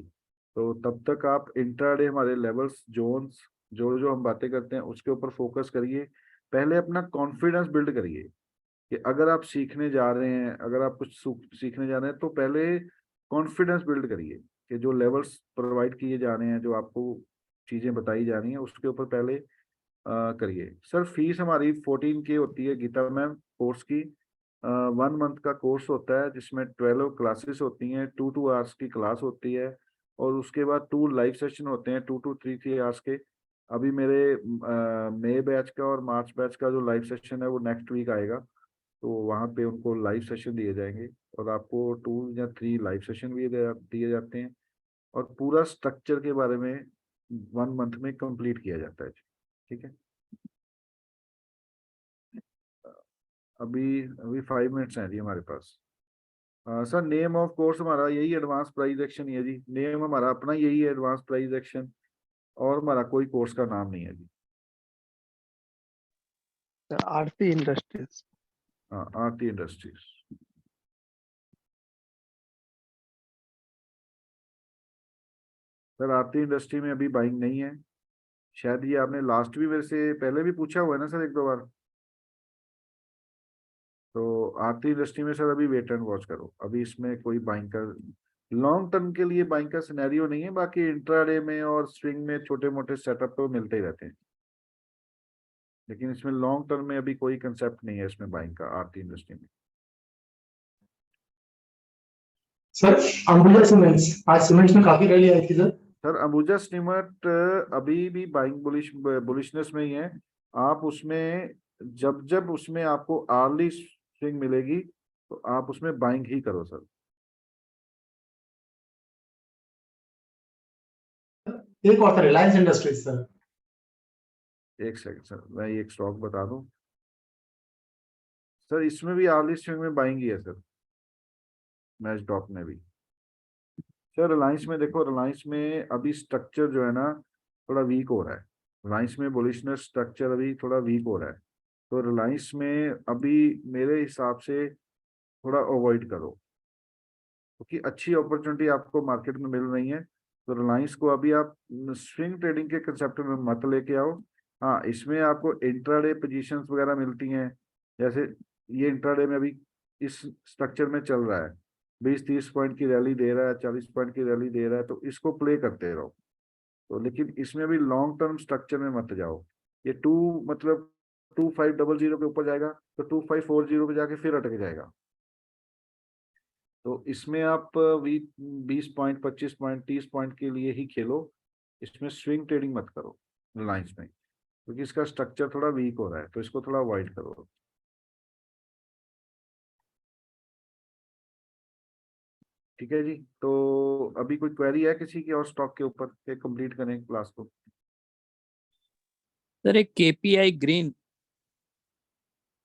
[SPEAKER 1] तो तब तक आप इंट्राडे हमारे लेवल्स जोन्स जो जो हम बातें करते हैं उसके ऊपर फोकस करिए। पहले अपना कॉन्फिडेंस बिल्ड करिए कि अगर आप सीखने जा रहे हैं, अगर आप कुछ सीखने जा रहे हैं तो पहले कॉन्फिडेंस बिल्ड करिए कि जो लेवल्स प्रोवाइड किए जा रहे हैं, जो आपको चीज़ें बताई जा रही हैं उसके ऊपर पहले करिए। सर फीस हमारी 14K होती है गीता मैम कोर्स की। 1 मंथ का कोर्स होता है जिसमें 12 क्लासेस होती हैं, 2 आवर्स की क्लास होती है और उसके बाद 2 लाइव सेशन होते हैं 2 to 3 आवर्स के। अभी मेरे मई बैच का और मार्च बैच का जो लाइव सेशन है वो नेक्स्ट वीक आएगा, तो वहाँ पे उनको लाइव सेशन दिए जाएंगे और आपको 2 या 3 लाइव सेशन भी दिए जाते हैं और पूरा स्ट्रक्चर के बारे में 1 मंथ में कंप्लीट किया जाता है। ठीक है, अभी अभी 5 मिनट्स हैं जी हमारे पास। सर नेम ऑफ कोर्स हमारा यही एडवांस प्राइज एक्शन ही है जी, नेम हमारा अपना यही है एडवांस प्राइज एक्शन, और हमारा कोई कोर्स का नाम नहीं है जी।
[SPEAKER 7] आरती इंडस्ट्रीज।
[SPEAKER 1] हाँ, आरती इंडस्ट्रीज। सर आरती इंडस्ट्री में अभी बाइंग नहीं है, शायद ये आपने लास्ट भी मेरे से पहले भी पूछा हुआ है ना सर 1-2 बार। तो आरती इंडस्ट्री में सर अभी वेट एंड वॉच करो, अभी इसमें कोई बाइंग का लॉन्ग टर्म के लिए बाइंग का सिनेरियो नहीं है। बाकी इंट्राडे में और स्विंग में छोटे मोटे सेटअप तो मिलते ही रहते हैं, लेकिन इसमें लॉन्ग टर्म में अभी कोई कंसेप्ट नहीं है इसमें बाइंग का आरती इंडस्ट्री में।
[SPEAKER 12] सर अंबुजा सीमेंट्स, आज सीमेंट्स में काफी रैली आई थी सर।
[SPEAKER 1] सर अंबुजा सीमेंट अभी भी बाइंग बुलिशनेस में ही है। आप उसमें जब जब उसमें आपको अर्ली स्विंग मिलेगी तो आप उसमें बाइंग ही करो सर।
[SPEAKER 12] एक और था रिलायंस इंडस्ट्रीज सर।
[SPEAKER 1] एक सेकंड सर, मैं एक स्टॉक बता दूं सर, इसमें भी अर्ली स्विंग में बाइंग ही है सर, मैच डॉट में भी। सर रिलायंस में देखो, रिलायंस में अभी स्ट्रक्चर जो है ना थोड़ा वीक हो रहा है, रिलायंस में बुलिशनेस स्ट्रक्चर अभी थोड़ा वीक हो रहा है, तो रिलायंस में अभी मेरे हिसाब से थोड़ा अवॉइड करो क्योंकि अच्छी अपॉर्चुनिटी आपको मार्केट में मिल रही है। तो रिलायंस को अभी आप स्विंग ट्रेडिंग के कंसेप्ट में मत लेके आओ। हाँ, इसमें आपको इंट्राडे पोजीशंस वगैरह मिलती हैं, जैसे ये इंट्राडे में अभी इस स्ट्रक्चर में चल रहा है, 20-30 पॉइंट की रैली दे रहा है, 40 पॉइंट की रैली दे रहा है, तो इसको प्ले करते रहो। तो लेकिन इसमें भी लॉन्ग टर्म स्ट्रक्चर में मत जाओ। ये 2500 के ऊपर जाएगा तो 2540 पे जाके फिर अटक जाएगा। तो इसमें आप 20 पॉइंट 25 पॉइंट 30 पॉइंट के लिए ही खेलो, इसमें स्विंग ट्रेडिंग मत करो रिलायंस में, क्योंकि इसका स्ट्रक्चर थोड़ा वीक हो रहा है, तो इसको थोड़ा अवॉइड करो। ठीक है जी, तो अभी कोई क्वेरी है किसी की और स्टॉक के ऊपर के कंप्लीट करें क्लास को?
[SPEAKER 10] सर एक KPI green.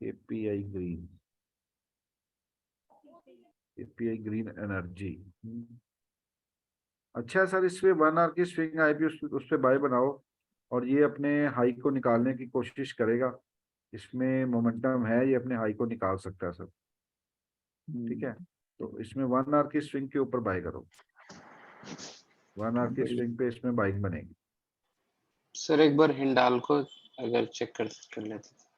[SPEAKER 1] KPI green, KPI green energy. अच्छा सर, इसमें 1 आवर की स्विंग आई भी उस पे बाय बनाओ और ये अपने हाई को निकालने की कोशिश करेगा, इसमें मोमेंटम है, ये अपने हाई को निकाल सकता है सर। ठीक है, तो इसमें 1 आवर की स्विंग के ऊपर बाय करो, 1 आवर की स्विंग पे इसमें बाइंग बनेगी।
[SPEAKER 13] सर एक बार हिंडाल्को अगर चेक कर लेते।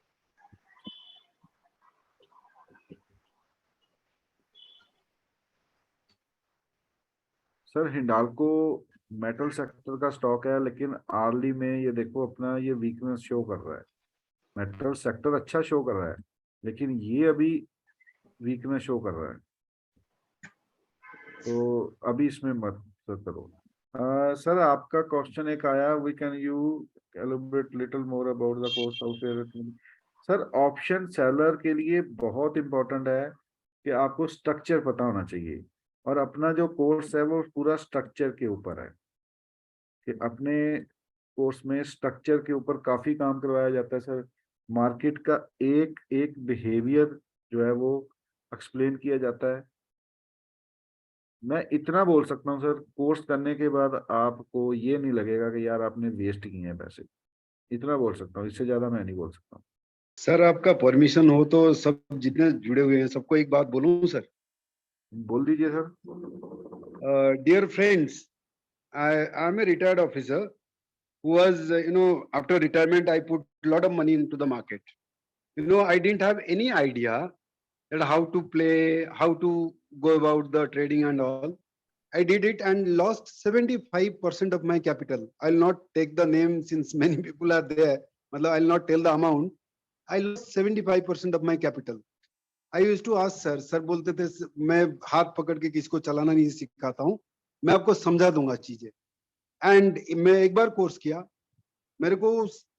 [SPEAKER 1] सर हिंडाल्को मेटल सेक्टर का स्टॉक है, लेकिन आर्ली में ये देखो अपना ये वीकनेस शो कर रहा है। मेटल सेक्टर अच्छा शो कर रहा है, लेकिन ये अभी वीकनेस शो कर रहा है, तो अभी इसमें मत करो। सर आपका क्वेश्चन एक आया, we can you elaborate little more about the course how. Sir option seller के लिए बहुत इंपॉर्टेंट है कि आपको स्ट्रक्चर पता होना चाहिए, और अपना जो कोर्स है वो पूरा स्ट्रक्चर के ऊपर है कि अपने कोर्स में स्ट्रक्चर के ऊपर काफी काम करवाया जाता है सर। मार्केट का एक एक बिहेवियर जो है वो एक्सप्लेन किया जाता है। मैं इतना बोल सकता हूँ सर, कोर्स करने के बाद आपको ये नहीं लगेगा कि यार आपने वेस्ट किए हैं पैसे, इतना बोल सकता हूँ, इससे ज्यादा मैं नहीं बोल सकता हूँ।
[SPEAKER 3] सर आपका परमिशन हो तो सब जितने जुड़े हुए हैं सबको एक बात बोलूं सर?
[SPEAKER 1] बोल दीजिए sir.
[SPEAKER 3] Dear friends, I'm a retired officer who was, after retirement, I put a lot of money into the market. I didn't have any idea that how to play, how to go about the trading and all. I did it and lost 75% of my capital. I'll not take the name since many people are there. I'll not tell the amount. I lost 75% of my capital. I used to ask sir बोलते थे मैं हाथ पकड़ के किसको चलाना नहीं सिखाता हूँ, मैं आपको समझा दूंगा चीजें. एंड मैं एक बार कोर्स किया, मेरे को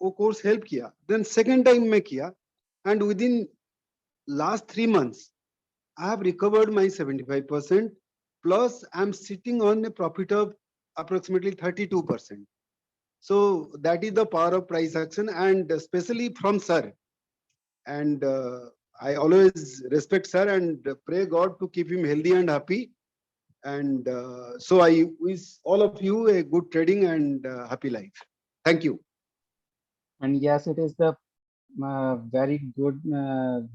[SPEAKER 3] वो कोर्स हेल्प किया. देन सेकंड टाइम मैं किया and with in last 3 months I have recovered my 75% plus I'm sitting on a profit of approximately 32%. So that is the power of price action, and especially from sir. And I always respect sir and pray God to keep him healthy and happy. And so I wish all of you a good trading and happy life. Thank you.
[SPEAKER 11] And yes, it is the very good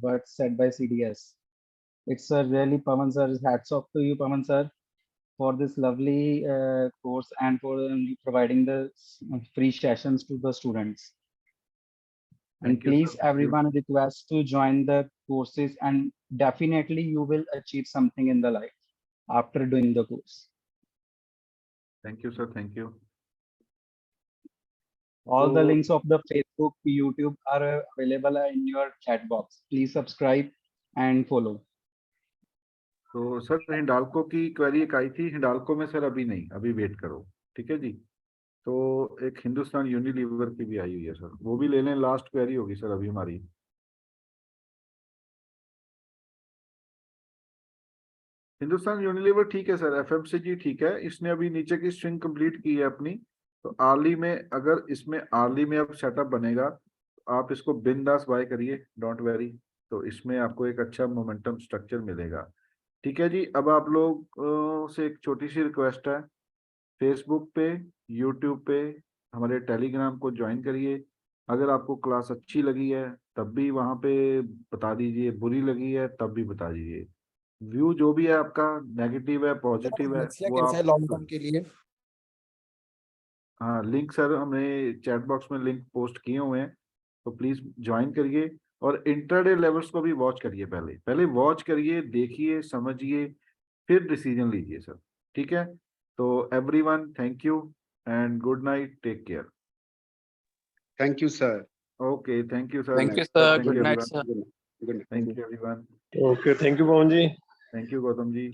[SPEAKER 11] words said by CDS. It's a really, Pawan sir, hats off to you, Pawan sir, for this lovely course and for providing the free sessions to the students. And
[SPEAKER 1] Thank you,
[SPEAKER 11] please,
[SPEAKER 1] sir. Thank you.
[SPEAKER 11] everyone requests to join the courses, and definitely you will achieve something in the life after doing the course.
[SPEAKER 1] Thank you, sir. Thank you.
[SPEAKER 11] All the
[SPEAKER 1] So-
[SPEAKER 11] links of the Facebook, YouTube are available in your chat box. Please subscribe and follow.
[SPEAKER 1] तो सर हिंडाल्को की क्वेरी एक आई थी, हिंडाल्को में सर अभी नहीं, अभी वेट करो, ठीक है जी. तो एक हिंदुस्तान यूनिलीवर की भी आई हुई है सर, वो भी ले लें, लास्ट क्वेरी होगी सर अभी हमारी. हिंदुस्तान यूनिलीवर ठीक है सर, एफएमसीजी ठीक है, इसने अभी नीचे की स्ट्रिंग कंप्लीट की है अपनी. तो आर्ली में, अगर इसमें आर्ली में अब सेटअप बनेगा तो आप इसको बिंदास बाय करिए, डोंट वेरी. तो इसमें आपको एक अच्छा मोमेंटम स्ट्रक्चर मिलेगा. ठीक है जी. अब आप लोग से एक छोटी सी रिक्वेस्ट है, फेसबुक पे, यूट्यूब पे हमारे टेलीग्राम को ज्वाइन करिए. अगर आपको क्लास अच्छी लगी है तब भी वहां पे बता दीजिए, बुरी लगी है तब भी बता दीजिए. व्यू जो भी है आपका, नेगेटिव है पॉजिटिव है, वो
[SPEAKER 14] लॉन्ग टर्म
[SPEAKER 1] आप,
[SPEAKER 14] के लिए
[SPEAKER 1] हाँ लिंक सर हमने चैट बॉक्स में लिंक पोस्ट किए हुए हैं, तो प्लीज ज्वाइन करिए. और इंटरडे लेवल्स को भी वॉच करिए, पहले वॉच करिए, देखिए, समझिए, फिर डिसीजन लीजिए सर. ठीक है. तो everyone thank you and good night, take care.
[SPEAKER 3] Thank you, sir.
[SPEAKER 1] Okay, thank you sir.
[SPEAKER 10] Thank you, sir.
[SPEAKER 1] Thank you,
[SPEAKER 10] Good night,
[SPEAKER 1] everyone.
[SPEAKER 10] sir.
[SPEAKER 3] Good night.
[SPEAKER 1] Thank you everyone.
[SPEAKER 15] Okay, thank you, Pawan ji.
[SPEAKER 1] Thank you Gautam ji.